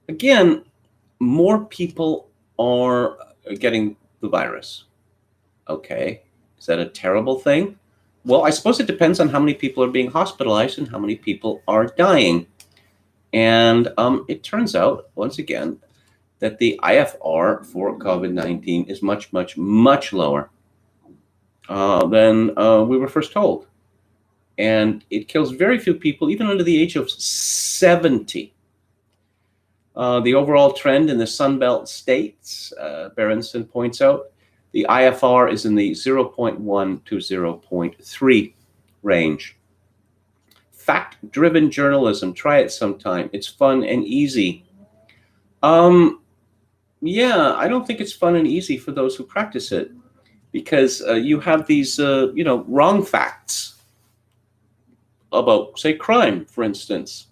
again, more people are getting the virus. Okay, is that a terrible thing? Well, I suppose it depends on how many people are being hospitalized and how many people are dying. And it turns out, once again, that the IFR for COVID-19 is much, much, much lower than we were first told. And it kills very few people, even under the age of 70. The overall trend in the Sunbelt states, Berenson points out, the IFR is in the 0.1 to 0.3 range. Fact-driven journalism. Try it sometime. It's fun and easy. Yeah, I don't think it's fun and easy for those who practice it, because you have these, wrong facts about, say, crime, for instance.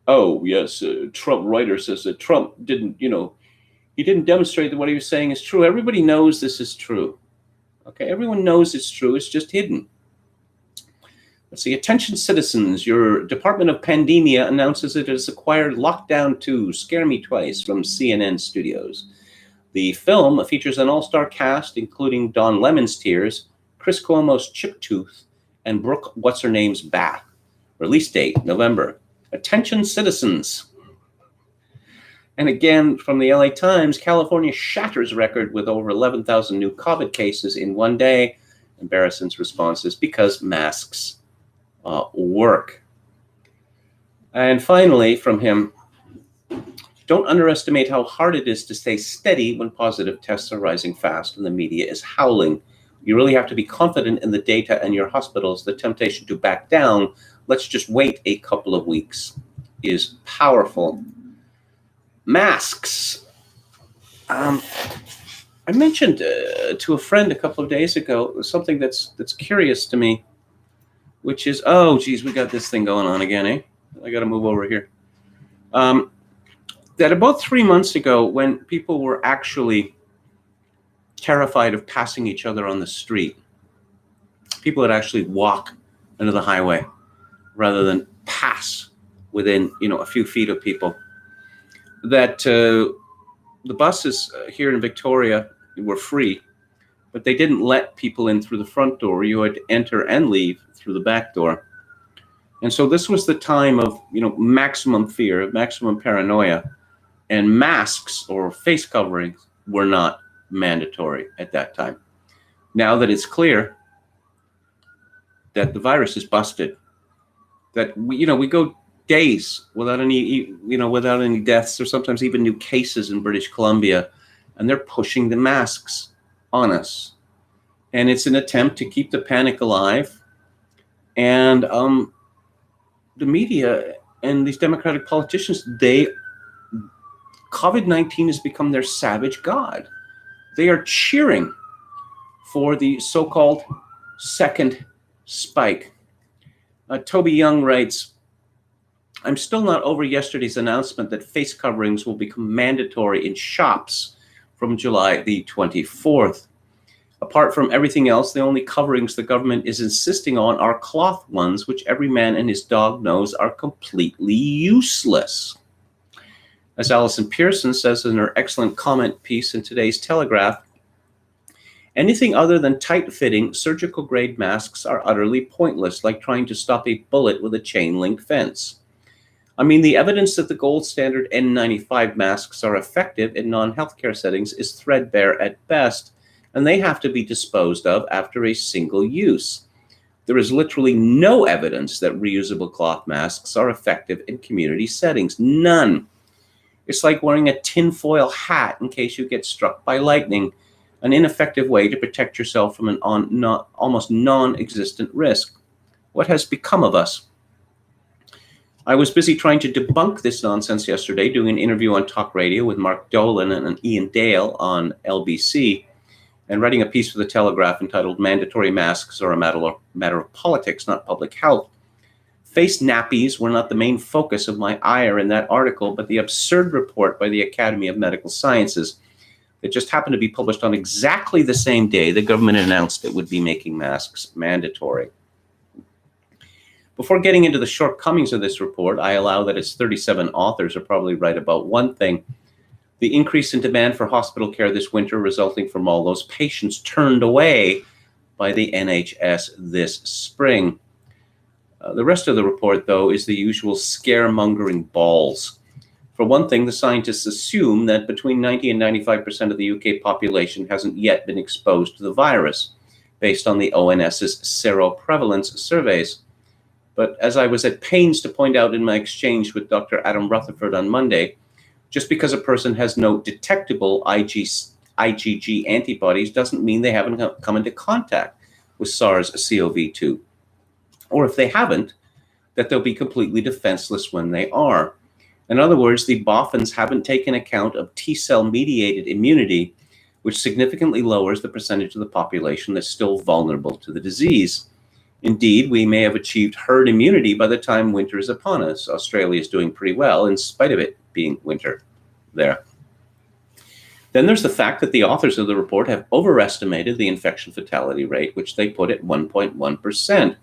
Oh, yes, Trump writer says that Trump didn't, he didn't demonstrate that what he was saying is true. Everybody knows this is true. Okay, everyone knows it's true. It's just hidden. Let's see. Attention citizens, your Department of Pandemia announces it has acquired Lockdown 2, Scare Me Twice from CNN Studios. The film features an all-star cast, including Don Lemon's Tears, Chris Cuomo's Chiptooth, and Brooke What's-Her-Name's Bath. Release date, November. Attention citizens. And again, from the LA Times, California shatters record with over 11,000 new COVID cases in one day. And Barrison's response is because masks work. And finally, from him, don't underestimate how hard it is to stay steady when positive tests are rising fast and the media is howling. You really have to be confident in the data and your hospitals. The temptation to back down, let's just wait a couple of weeks, is powerful. Masks. I mentioned to a friend a couple of days ago something that's curious to me, which is, oh, geez, we got this thing going on again, eh? I got to move over here. That about 3 months ago, when people were actually terrified of passing each other on the street, people would actually walk under the highway rather than pass within, a few feet of people. That the buses here in Victoria were free, but they didn't let people in through the front door. You had to enter and leave through the back door. And so this was the time of, maximum fear, maximum paranoia, and masks or face coverings were not mandatory at that time. Now that it's clear that the virus is busted, that we go days without any deaths, or sometimes even new cases in British Columbia, and they're pushing the masks on us. And it's an attempt to keep the panic alive. And the media and these Democratic politicians, COVID-19 has become their savage god. They are cheering for the so-called second spike. Toby Young writes, I'm still not over yesterday's announcement that face coverings will become mandatory in shops from July the 24th. Apart from everything else, the only coverings the government is insisting on are cloth ones, which every man and his dog knows are completely useless. As Alison Pearson says in her excellent comment piece in today's Telegraph, anything other than tight-fitting surgical-grade masks are utterly pointless, like trying to stop a bullet with a chain-link fence. I mean, the evidence that the gold standard N95 masks are effective in non-healthcare settings is threadbare at best, and they have to be disposed of after a single use. There is literally no evidence that reusable cloth masks are effective in community settings. None. It's like wearing a tinfoil hat in case you get struck by lightning, an ineffective way to protect yourself from an almost non-existent risk. What has become of us? I was busy trying to debunk this nonsense yesterday, doing an interview on talk radio with Mark Dolan and Ian Dale on LBC, and writing a piece for the Telegraph entitled Mandatory Masks Are a Matter of Politics, Not Public Health. Face nappies were not the main focus of my ire in that article, but the absurd report by the Academy of Medical Sciences that just happened to be published on exactly the same day the government announced it would be making masks mandatory. Before getting into the shortcomings of this report, I allow that its 37 authors are probably right about one thing: the increase in demand for hospital care this winter resulting from all those patients turned away by the NHS this spring. The rest of the report, though, is the usual scaremongering balls. For one thing, the scientists assume that between 90 and 95% of the UK population hasn't yet been exposed to the virus, based on the ONS's seroprevalence surveys. But as I was at pains to point out in my exchange with Dr. Adam Rutherford on Monday, just because a person has no detectable IgG antibodies doesn't mean they haven't come into contact with SARS-CoV-2. Or if they haven't, that they'll be completely defenseless when they are. In other words, the boffins haven't taken account of T-cell mediated immunity, which significantly lowers the percentage of the population that's still vulnerable to the disease. Indeed, we may have achieved herd immunity by the time winter is upon us. Australia is doing pretty well in spite of it being winter there. Then there's the fact that the authors of the report have overestimated the infection fatality rate, which they put at 1.1%.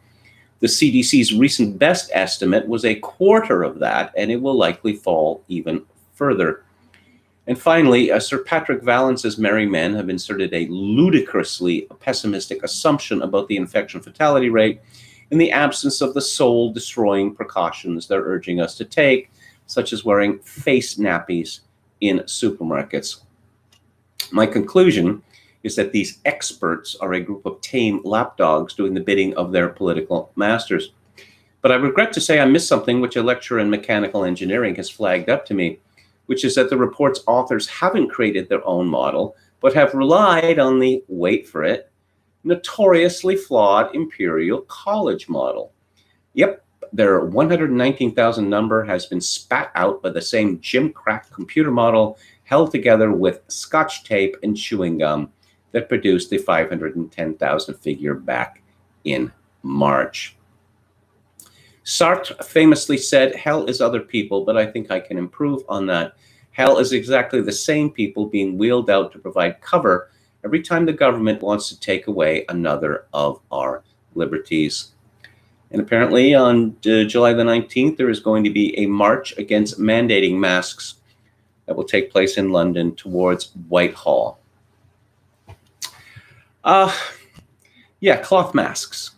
The CDC's recent best estimate was a quarter of that, and it will likely fall even further. And finally, Sir Patrick Vallance's merry men have inserted a ludicrously pessimistic assumption about the infection fatality rate in the absence of the soul-destroying precautions they're urging us to take, such as wearing face nappies in supermarkets. My conclusion is that these experts are a group of tame lapdogs doing the bidding of their political masters. But I regret to say I missed something which a lecturer in mechanical engineering has flagged up to me, which is that the report's authors haven't created their own model, but have relied on the, wait for it, notoriously flawed Imperial College model. Yep, their 119,000 number has been spat out by the same gimcrack computer model held together with Scotch tape and chewing gum that produced the 510,000 figure back in March. Sartre famously said, hell is other people, but I think I can improve on that. Hell is exactly the same people being wheeled out to provide cover every time the government wants to take away another of our liberties. And apparently on July the 19th, there is going to be a march against mandating masks that will take place in London towards Whitehall. Cloth masks.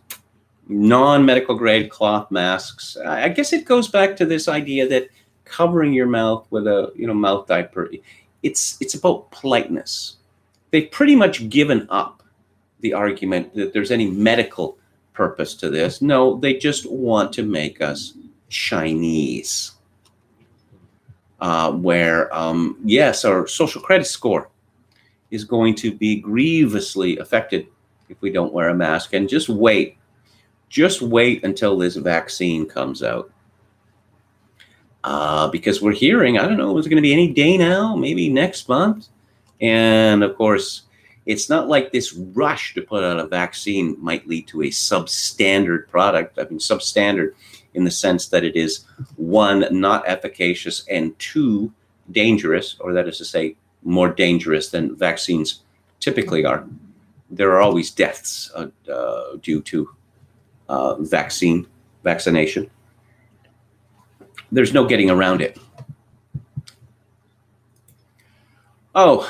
Non-medical grade cloth masks. I guess it goes back to this idea that covering your mouth with a mouth diaper, it's about politeness. They've pretty much given up the argument that there's any medical purpose to this. No, they just want to make us Chinese. Yes, our social credit score is going to be grievously affected if we don't wear a mask. And just wait until this vaccine comes out. Because we're hearing, I don't know, is it going to be any day now, maybe next month? And of course, it's not like this rush to put out a vaccine might lead to a substandard product. I mean, substandard in the sense that it is, one, not efficacious, and two, dangerous, or that is to say, more dangerous than vaccines typically are. There are always deaths due to vaccination. There's no getting around it. Oh,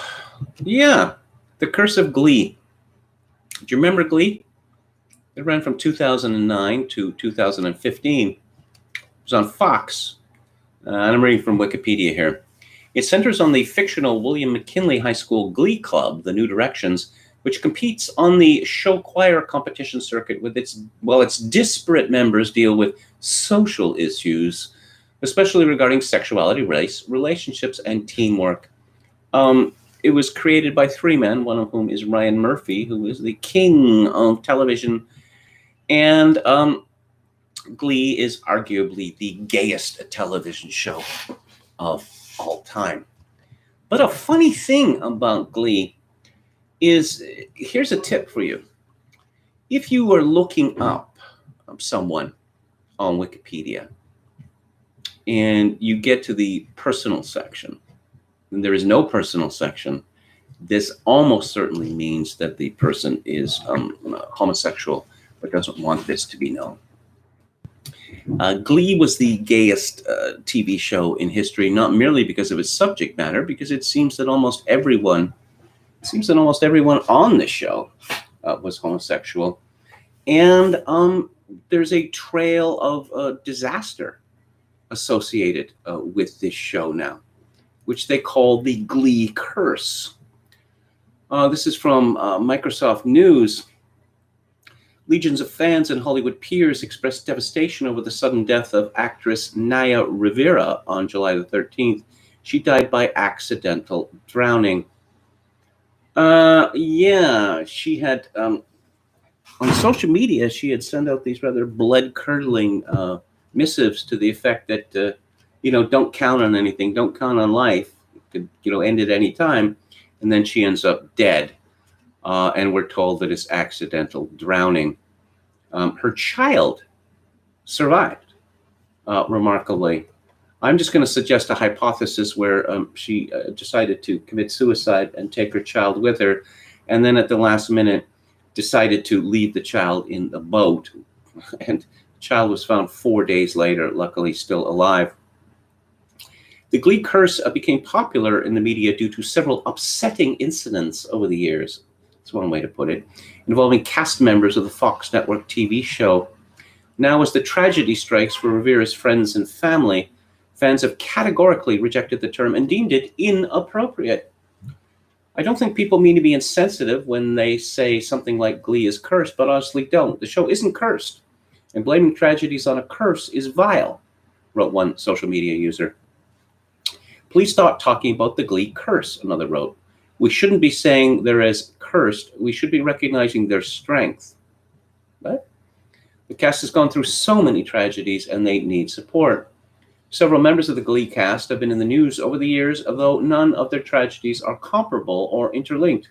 yeah, The Curse of Glee. Do you remember Glee? It ran from 2009 to 2015. It was on Fox. And I'm reading from Wikipedia here. It centers on the fictional William McKinley High School Glee Club, The New Directions, which competes on the show choir competition circuit with its disparate members deal with social issues, especially regarding sexuality, race, relationships, and teamwork. It was created by three men, one of whom is Ryan Murphy, who is the king of television. And Glee is arguably the gayest television show of all time. But a funny thing about Glee is, here's a tip for you. If you are looking up someone on Wikipedia and you get to the personal section, and there is no personal section, this almost certainly means that the person is homosexual or doesn't want this to be known. Glee was the gayest TV show in history, not merely because of its subject matter, because it seems that almost everyone on the show was homosexual. And there's a trail of disaster associated with this show now, which they call the Glee curse. This is from Microsoft News. Legions of fans and Hollywood peers expressed devastation over the sudden death of actress Naya Rivera on July the 13th. She died by accidental drowning. She had, on social media, she had sent out these rather blood-curdling missives to the effect that, don't count on anything, don't count on life. It could, end at any time. And then she ends up dead. And we're told that it's accidental drowning. Her child survived, remarkably. I'm just going to suggest a hypothesis where she decided to commit suicide and take her child with her, and then at the last minute decided to leave the child in the boat. And the child was found 4 days later, luckily still alive. The Glee curse became popular in the media due to several upsetting incidents over the years. That's one way to put it, involving cast members of the Fox network TV show. Now, as the tragedy strikes for Rivera's friends and family, fans have categorically rejected the term and deemed it inappropriate. I don't think people mean to be insensitive when they say something like Glee is cursed, but honestly don't. The show isn't cursed, and blaming tragedies on a curse is vile, wrote one social media user. Please stop talking about the Glee curse, another wrote. We shouldn't be saying they're as cursed. We should be recognizing their strength. What? The cast has gone through so many tragedies, and they need support. Several members of the Glee cast have been in the news over the years, although none of their tragedies are comparable or interlinked.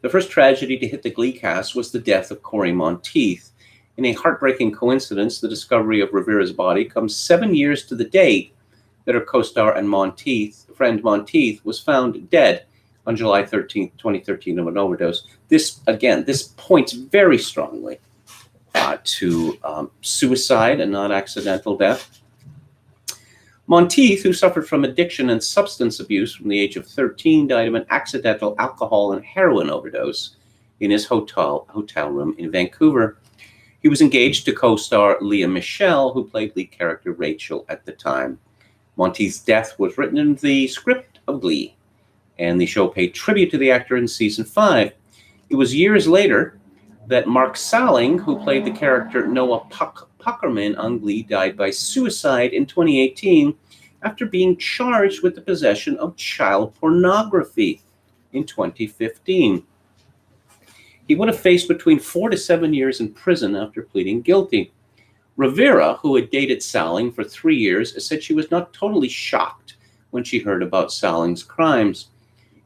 The first tragedy to hit the Glee cast was the death of Corey Monteith. In a heartbreaking coincidence, the discovery of Rivera's body comes 7 years to the date that her co-star and friend Monteith was found dead on July 13th, 2013 of an overdose. This points very strongly to suicide and not accidental death. Monteith, who suffered from addiction and substance abuse from the age of 13, died of an accidental alcohol and heroin overdose in his hotel room in Vancouver. He was engaged to co-star Leah Michelle, who played lead character Rachel at the time. Monteith's death was written in the script of Glee, and the show paid tribute to the actor in season 5. It was years later that Mark Salling, who played the character Noah Puckerman on Glee, died by suicide in 2018 after being charged with the possession of child pornography in 2015. He would have faced between 4 to 7 years in prison after pleading guilty. Rivera, who had dated Salling for 3 years, said she was not totally shocked when she heard about Salling's crimes.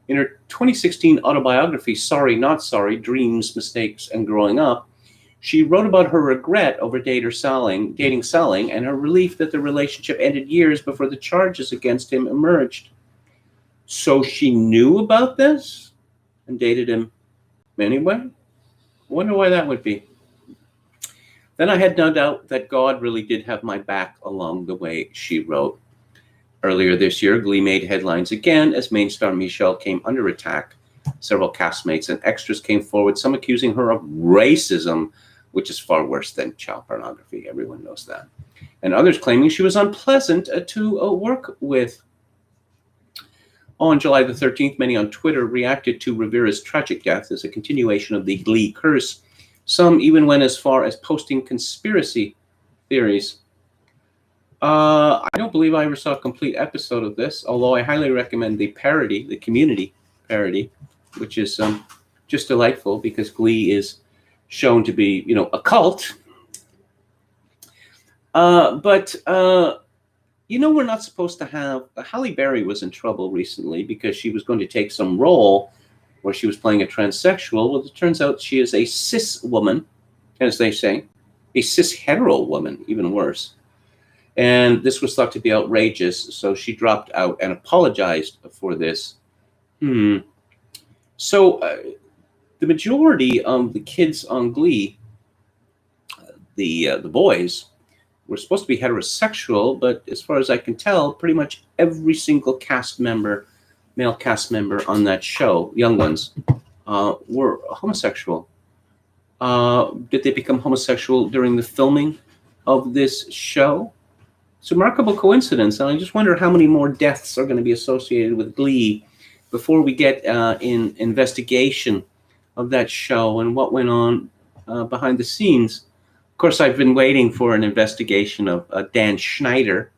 In her 2016 autobiography, Sorry Not Sorry, Dreams, Mistakes, and Growing Up, she wrote about her regret over dating Salling and her relief that the relationship ended years before the charges against him emerged. So she knew about this and dated him anyway? I wonder why that would be. Then I had no doubt that God really did have my back along the way, she wrote. Earlier this year, Glee made headlines again as main star Michelle came under attack. Several castmates and extras came forward, some accusing her of racism, which is far worse than child pornography. Everyone knows that. And others claiming she was unpleasant to work with. On July the 13th, many on Twitter reacted to Rivera's tragic death as a continuation of the Glee curse. Some even went as far as posting conspiracy theories. I don't believe I ever saw a complete episode of this, although I highly recommend the parody, the Community parody, which is just delightful because Glee is shown to be, a cult. But we're not supposed to have... Halle Berry was in trouble recently because she was going to take some role where she was playing a transsexual. Well, it turns out she is a cis woman, as they say, a cis hetero woman, even worse. And this was thought to be outrageous, so she dropped out and apologized for this. So the majority of the kids on Glee, the boys, were supposed to be heterosexual, but as far as I can tell, pretty much every single male cast member on that show, young ones, were homosexual. Did they become homosexual during the filming of this show? It's a remarkable coincidence, and I just wonder how many more deaths are going to be associated with Glee before we get in investigation of that show and what went on behind the scenes. Of course, I've been waiting for an investigation of Dan Schneider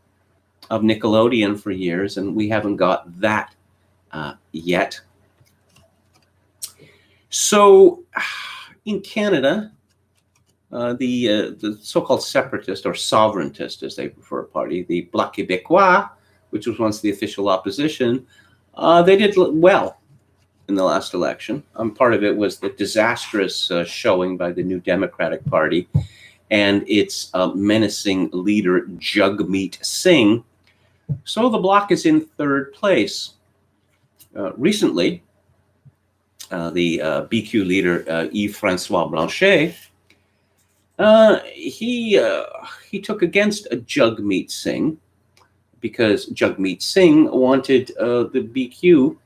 of Nickelodeon for years, and we haven't got that yet. So in Canada, The so-called separatist or sovereigntist, as they prefer, party, the Bloc Québécois, which was once the official opposition, they did well in the last election. Part of it was the disastrous showing by the New Democratic Party and its menacing leader, Jagmeet Singh. So the Bloc is in third place. Recently, the BQ leader, Yves-François Blanchet, he took against Jagmeet Singh because Jagmeet Singh wanted the BQ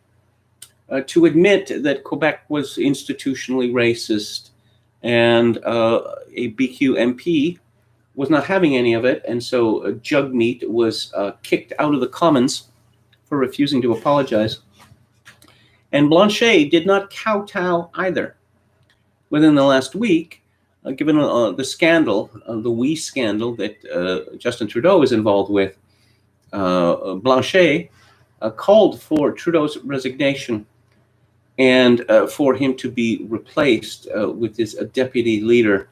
to admit that Quebec was institutionally racist, and a BQ MP was not having any of it, and so Jagmeet was kicked out of the Commons for refusing to apologize. And Blanchet did not kowtow either. Within the last week, given the scandal, the WE scandal that Justin Trudeau is involved with, Blanchet called for Trudeau's resignation and for him to be replaced with his deputy leader,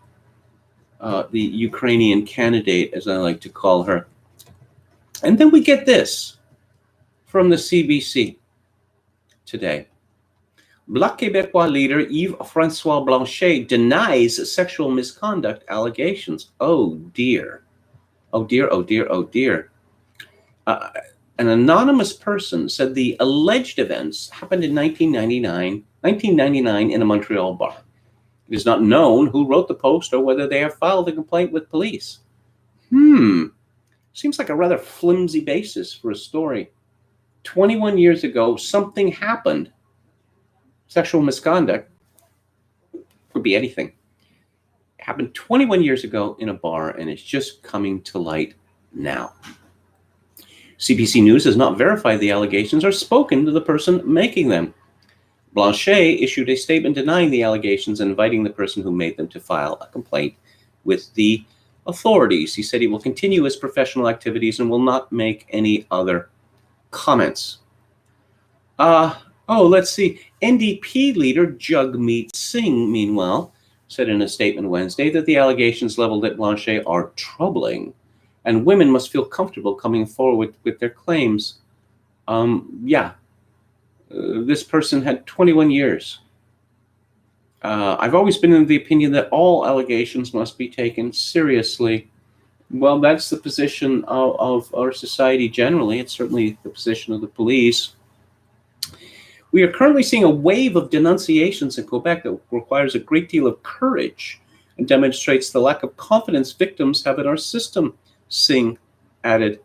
the Ukrainian candidate, as I like to call her. And then we get this from the CBC today. Bloc Québécois leader Yves-François Blanchet denies sexual misconduct allegations. Oh dear. Oh dear, oh dear, oh dear. An anonymous person said the alleged events happened in 1999 in a Montreal bar. It is not known who wrote the post or whether they have filed a complaint with police. Seems like a rather flimsy basis for a story. 21 years ago, something happened. Sexual misconduct could be anything. It happened 21 years ago in a bar, and it's just coming to light now. CBC News has not verified the allegations or spoken to the person making them. Blanchet issued a statement denying the allegations and inviting the person who made them to file a complaint with the authorities. He said he will continue his professional activities and will not make any other comments. Let's see. NDP leader Jagmeet Singh, meanwhile, said in a statement Wednesday that the allegations leveled at Blanchet are troubling and women must feel comfortable coming forward with their claims. This person had 21 years. I've always been in the opinion that all allegations must be taken seriously. Well, that's the position of our society generally. It's certainly the position of the police. We are currently seeing a wave of denunciations in Quebec that requires a great deal of courage and demonstrates the lack of confidence victims have in our system, Singh added.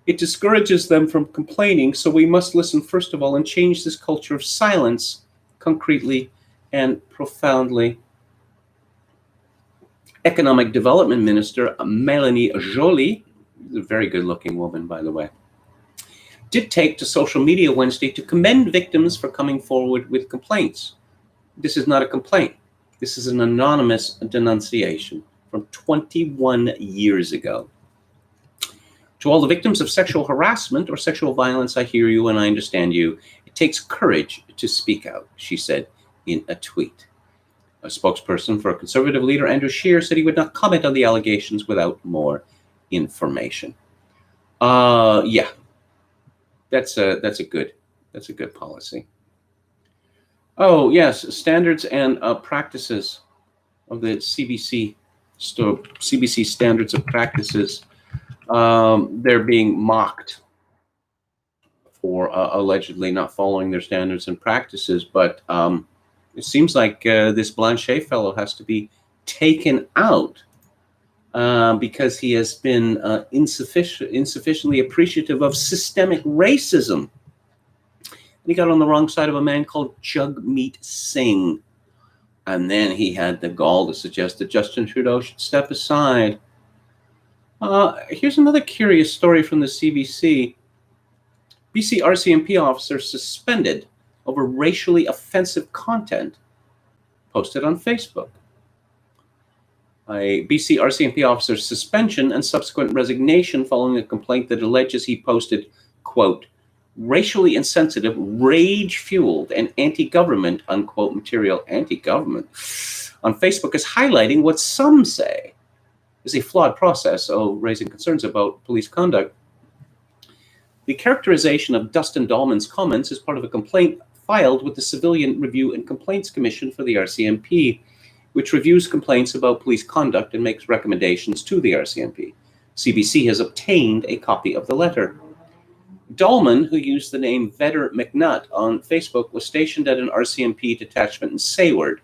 It discourages them from complaining, so we must listen first of all and change this culture of silence concretely and profoundly. Economic Development Minister Mélanie Joly, a very good-looking woman, by the way, did take to social media Wednesday to commend victims for coming forward with complaints. This is not a complaint. This is an anonymous denunciation from 21 years ago. To all the victims of sexual harassment or sexual violence, I hear you and I understand you. It takes courage to speak out, she said in a tweet. A spokesperson for Conservative leader Andrew Scheer said he would not comment on the allegations without more information. That's a good policy. Oh yes, standards and practices of the CBC standards of practices. They're being mocked for allegedly not following their standards and practices, but it seems like this Blanchet fellow has to be taken out because he has been insufficiently appreciative of systemic racism. And he got on the wrong side of a man called Jagmeet Singh. And then he had the gall to suggest that Justin Trudeau should step aside. Here's another curious story from the CBC. BC RCMP officer suspended over racially offensive content posted on Facebook. A BC RCMP officer's suspension and subsequent resignation following a complaint that alleges he posted, quote, racially insensitive, rage-fueled, and anti-government, unquote, material, anti-government, on Facebook is highlighting what some say is a flawed process of raising concerns about police conduct. The characterization of Dustin Dahlman's comments is part of a complaint filed with the Civilian Review and Complaints Commission for the RCMP, which reviews complaints about police conduct and makes recommendations to the RCMP. CBC has obtained a copy of the letter. Dahlman, who used the name Vedder McNutt on Facebook, was stationed at an RCMP detachment in Sayward,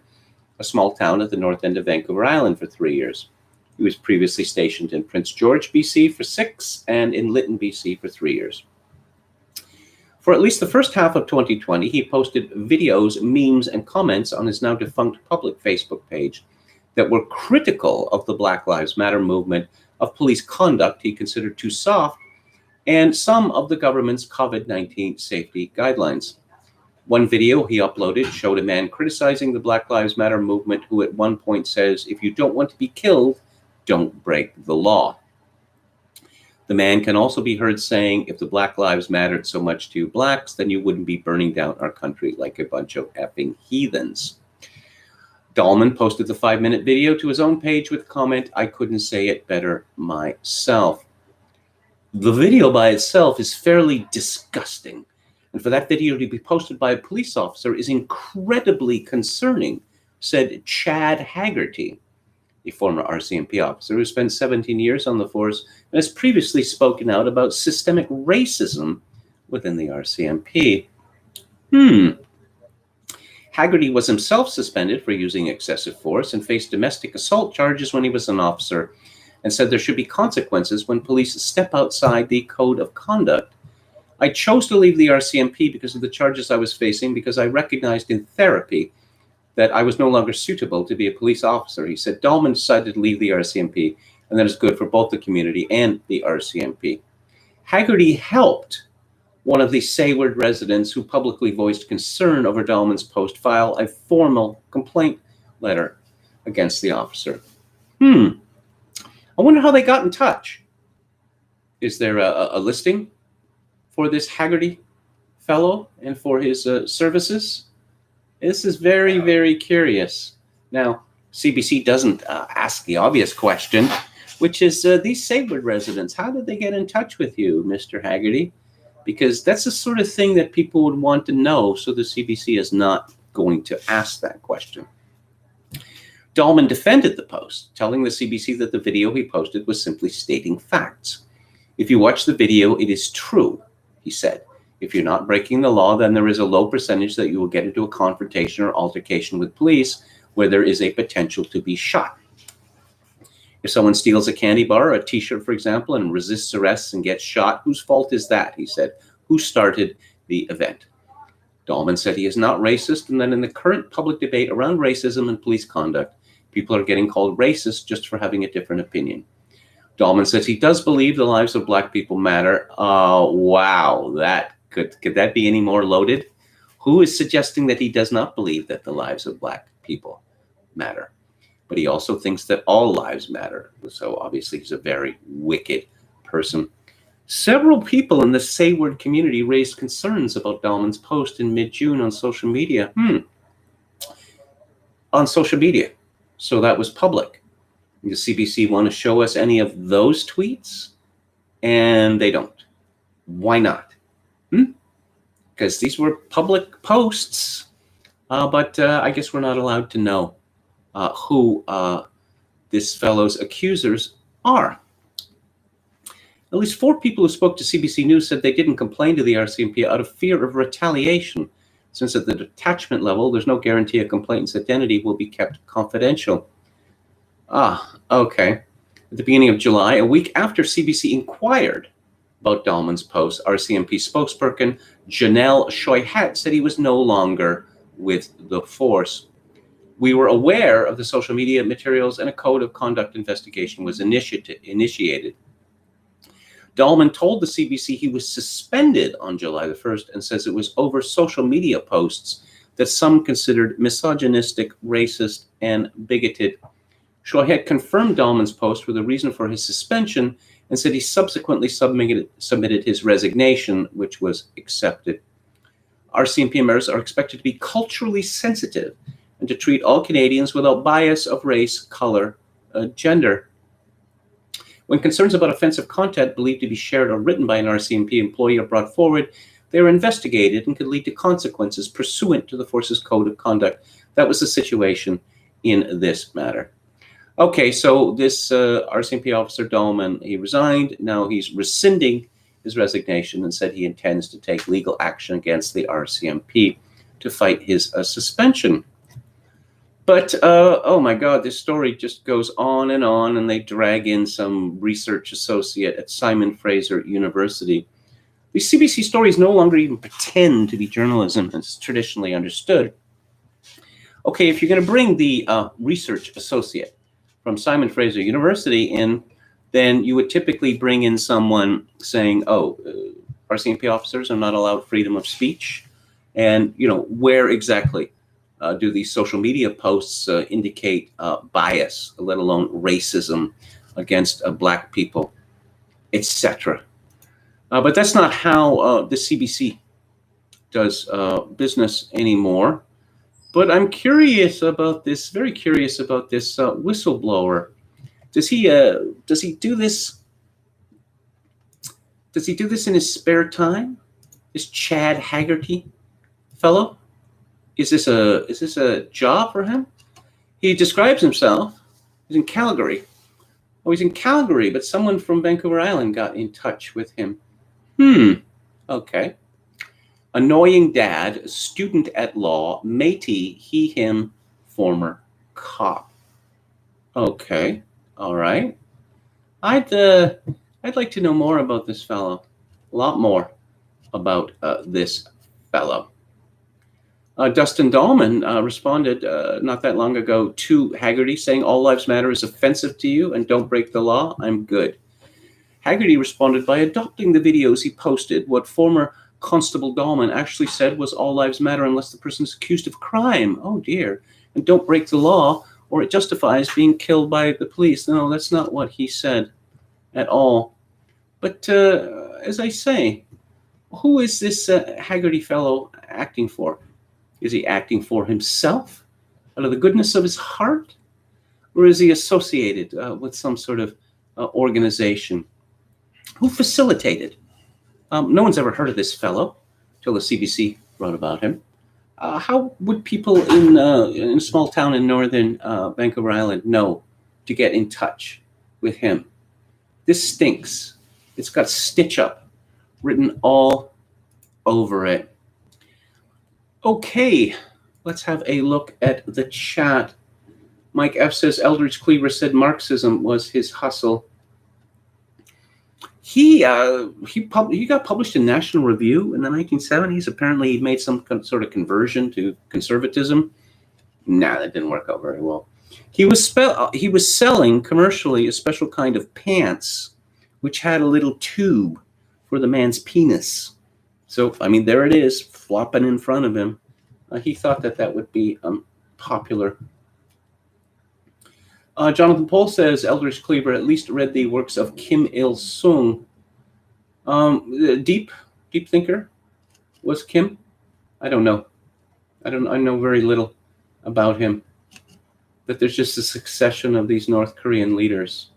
a small town at the north end of Vancouver Island, for 3 years. He was previously stationed in Prince George, BC for 6 and in Lytton, BC for 3 years. For at least the first half of 2020, he posted videos, memes, and comments on his now defunct public Facebook page that were critical of the Black Lives Matter movement, of police conduct he considered too soft, and some of the government's COVID-19 safety guidelines. One video he uploaded showed a man criticizing the Black Lives Matter movement who at one point says, "If you don't want to be killed, don't break the law." The man can also be heard saying, "If the Black Lives mattered so much to you blacks, then you wouldn't be burning down our country like a bunch of effing heathens." Dahlman posted the 5-minute video to his own page with the comment, "I couldn't say it better myself." The video by itself is fairly disgusting, and for that video to be posted by a police officer is incredibly concerning, said Chad Haggerty, a former RCMP officer who spent 17 years on the force and has previously spoken out about systemic racism within the RCMP. Haggerty was himself suspended for using excessive force and faced domestic assault charges when he was an officer, and said there should be consequences when police step outside the code of conduct. "I chose to leave the RCMP because of the charges I was facing, because I recognized in therapy that I was no longer suitable to be a police officer," he said. Dahlman decided to leave the RCMP, and that is good for both the community and the RCMP. Haggerty helped one of the Sayward residents who publicly voiced concern over Dahlman's post file a formal complaint letter against the officer. I wonder how they got in touch. Is there a listing for this Haggerty fellow and for his services? This is very, very curious. Now, CBC doesn't ask the obvious question, which is these Sayward residents, how did they get in touch with you, Mr. Haggerty? Because that's the sort of thing that people would want to know, so the CBC is not going to ask that question. Dahlman defended the post, telling the CBC that the video he posted was simply stating facts. "If you watch the video, it is true," he said. "If you're not breaking the law, then there is a low percentage that you will get into a confrontation or altercation with police where there is a potential to be shot. If someone steals a candy bar or a t-shirt, for example, and resists arrest and gets shot, whose fault is that?" he said. "Who started the event?" Dahlman said he is not racist, and that in the current public debate around racism and police conduct, people are getting called racist just for having a different opinion. Dahlman says he does believe the lives of black people matter. Wow, that could that be any more loaded? Who is suggesting that he does not believe that the lives of black people matter? But he also thinks that all lives matter. So obviously he's a very wicked person. Several people in the Sayward community raised concerns about Dahlman's post in mid-June on social media. On social media. So that was public. Does CBC want to show us any of those tweets? And they don't. Why not? Because these were public posts. But I guess we're not allowed to know who this fellow's accusers are. At least 4 people who spoke to CBC News said they didn't complain to the RCMP out of fear of retaliation, since at the detachment level, there's no guarantee a complainant's identity will be kept confidential. Okay. At the beginning of July, a week after CBC inquired about Dahlman's post, RCMP spokesperson Janelle Shoyhat said he was no longer with the force. "We were aware of the social media materials and a code of conduct investigation was initiated. Dahlman told the CBC he was suspended on July the 1st and says it was over social media posts that some considered misogynistic, racist, and bigoted. Shoyhat confirmed Dahlman's post were the reason for his suspension and said he subsequently submitted his resignation, which was accepted. RCMP members are expected to be culturally sensitive and to treat all Canadians without bias of race, color, gender. When concerns about offensive content believed to be shared or written by an RCMP employee are brought forward, they are investigated and could lead to consequences pursuant to the force's code of conduct. That was the situation in this matter. Okay, so this RCMP officer, Dahlman, he resigned. Now he's rescinding his resignation and said he intends to take legal action against the RCMP to fight his suspension. But, oh my God, this story just goes on, and they drag in some research associate at Simon Fraser University. These CBC stories no longer even pretend to be journalism as traditionally understood. Okay, if you're going to bring the research associate from Simon Fraser University in, then you would typically bring in someone saying, RCMP officers are not allowed freedom of speech. And, where exactly do these social media posts indicate bias, let alone racism against Black people, etc.? But that's not how the CBC does business anymore. But I'm curious about this, very curious about this whistleblower. Does he do this? Does he do this in his spare time? This Chad Haggerty fellow? Is this a job for him? He describes himself. He's in Calgary. Oh, he's in Calgary, but someone from Vancouver Island got in touch with him. Okay. Annoying dad, student at law, Métis, he, him, former cop. Okay, all right. I'd like to know more about this fellow. A lot more about this fellow. Dustin Dahlman responded not that long ago to Haggerty, saying, "All lives matter is offensive to you and don't break the law. I'm good." Haggerty responded by adopting the videos he posted. What former Constable Dahlman actually said was all lives matter unless the person is accused of crime. Oh dear. And don't break the law or it justifies being killed by the police. No, that's not what he said at all. But as I say, who is this Haggerty fellow acting for? Is he acting for himself out of the goodness of his heart? Or is he associated with some sort of organization? Who facilitated? No one's ever heard of this fellow till the CBC wrote about him. How would people in a small town in northern Vancouver Island know to get in touch with him? This stinks. It's got Stitch Up written all over it. Okay, let's have a look at the chat. Mike F. says, Eldridge Cleaver said Marxism was his hustle. He got published in National Review in the 1970s. Apparently, he made some sort of conversion to conservatism. Nah, that didn't work out very well. He was selling commercially a special kind of pants, which had a little tube for the man's penis. So, I mean, there it is, flopping in front of him. He thought that would be popular. Jonathan Pohl says Eldridge Cleaver at least read the works of Kim Il-sung. Deep thinker was Kim? I don't know. I know very little about him. But there's just a succession of these North Korean leaders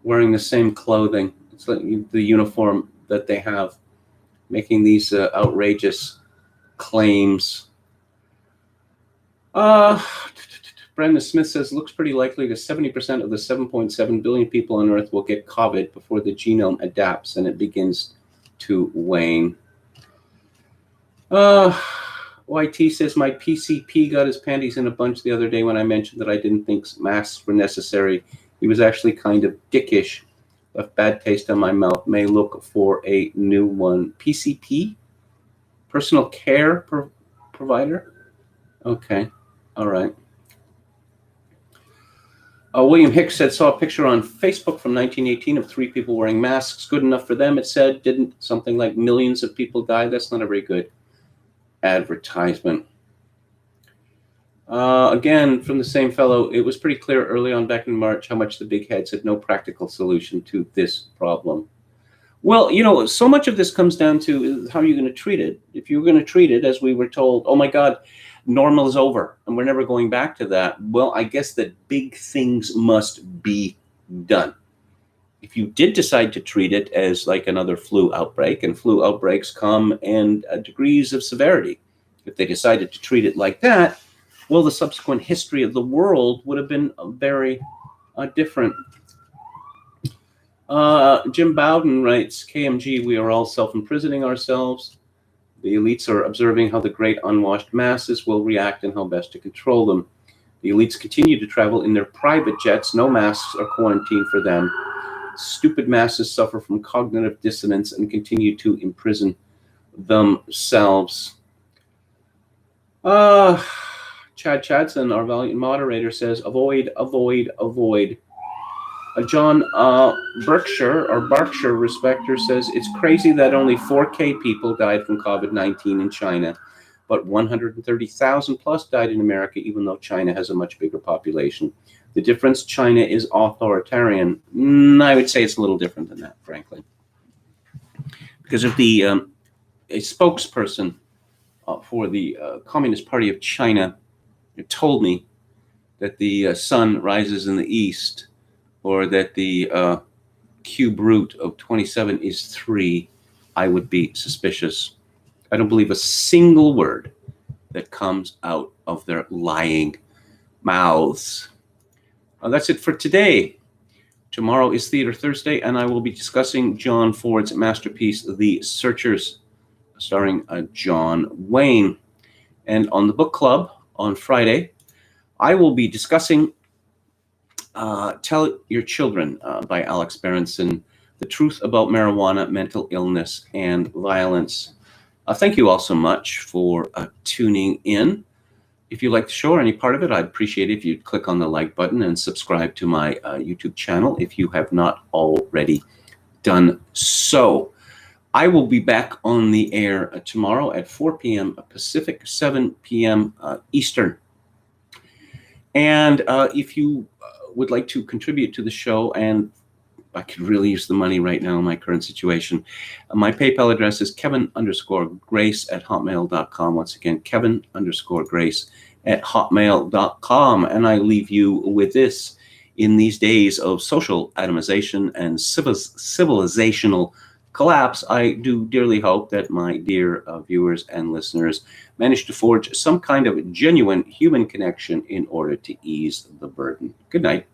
wearing the same clothing. It's like the uniform that they have, making these outrageous claims. Brandon Smith says, looks pretty likely that 70% of the 7.7 billion people on Earth will get COVID before the genome adapts and it begins to wane. YT says, my PCP got his panties in a bunch the other day when I mentioned that I didn't think masks were necessary. He was actually kind of dickish. Left bad taste on my mouth. May look for a new one. PCP? Personal care provider? Okay. All right. William Hicks said, saw a picture on Facebook from 1918 of 3 people wearing masks. Good enough for them, it said. Didn't something like millions of people die? That's not a very good advertisement. Again, from the same fellow, it was pretty clear early on back in March how much the big heads had no practical solution to this problem. Well, you know, so much of this comes down to how you're going to treat it. If you're going to treat it as we were told, oh my God, Normal is over and we're never going back to that. Well, I guess that big things must be done. If you did decide to treat it as like another flu outbreak, and flu outbreaks come in degrees of severity, if they decided to treat it like that, well, the subsequent history of the world would have been very different. Jim Bowden writes, KMG, we are all self-imprisoning ourselves. The elites are observing how the great unwashed masses will react and how best to control them. The elites continue to travel in their private jets. No masks or quarantine for them. Stupid masses suffer from cognitive dissonance and continue to imprison themselves. Chad Chadson, our valiant moderator, says, avoid, avoid, avoid. John Berkshire Respecter says, it's crazy that only 4K people died from COVID-19 in China, but 130,000 plus died in America, even though China has a much bigger population. The difference, China is authoritarian. I would say it's a little different than that, frankly. Because if a spokesperson for the Communist Party of China told me that the sun rises in the east, or that the cube root of 27 is 3, I would be suspicious. I don't believe a single word that comes out of their lying mouths. That's it for today. Tomorrow is Theater Thursday, and I will be discussing John Ford's masterpiece, The Searchers, starring John Wayne. And on the book club on Friday, I will be discussing Tell Your Children by Alex Berenson, The Truth About Marijuana, Mental Illness, and Violence. Thank you all so much for tuning in. If you like the show or any part of it, I'd appreciate it if you'd click on the like button and subscribe to my YouTube channel if you have not already done so. I will be back on the air tomorrow at 4 p.m. Pacific, 7 p.m. Eastern. And if you would like to contribute to the show, and I could really use the money right now in my current situation, my PayPal address is kevin_grace@hotmail.com. Once again, kevin_grace@hotmail.com. And I leave you with this. In these days of social atomization and civilizational collapse, I do dearly hope that my dear viewers and listeners manage to forge some kind of genuine human connection in order to ease the burden. Good night.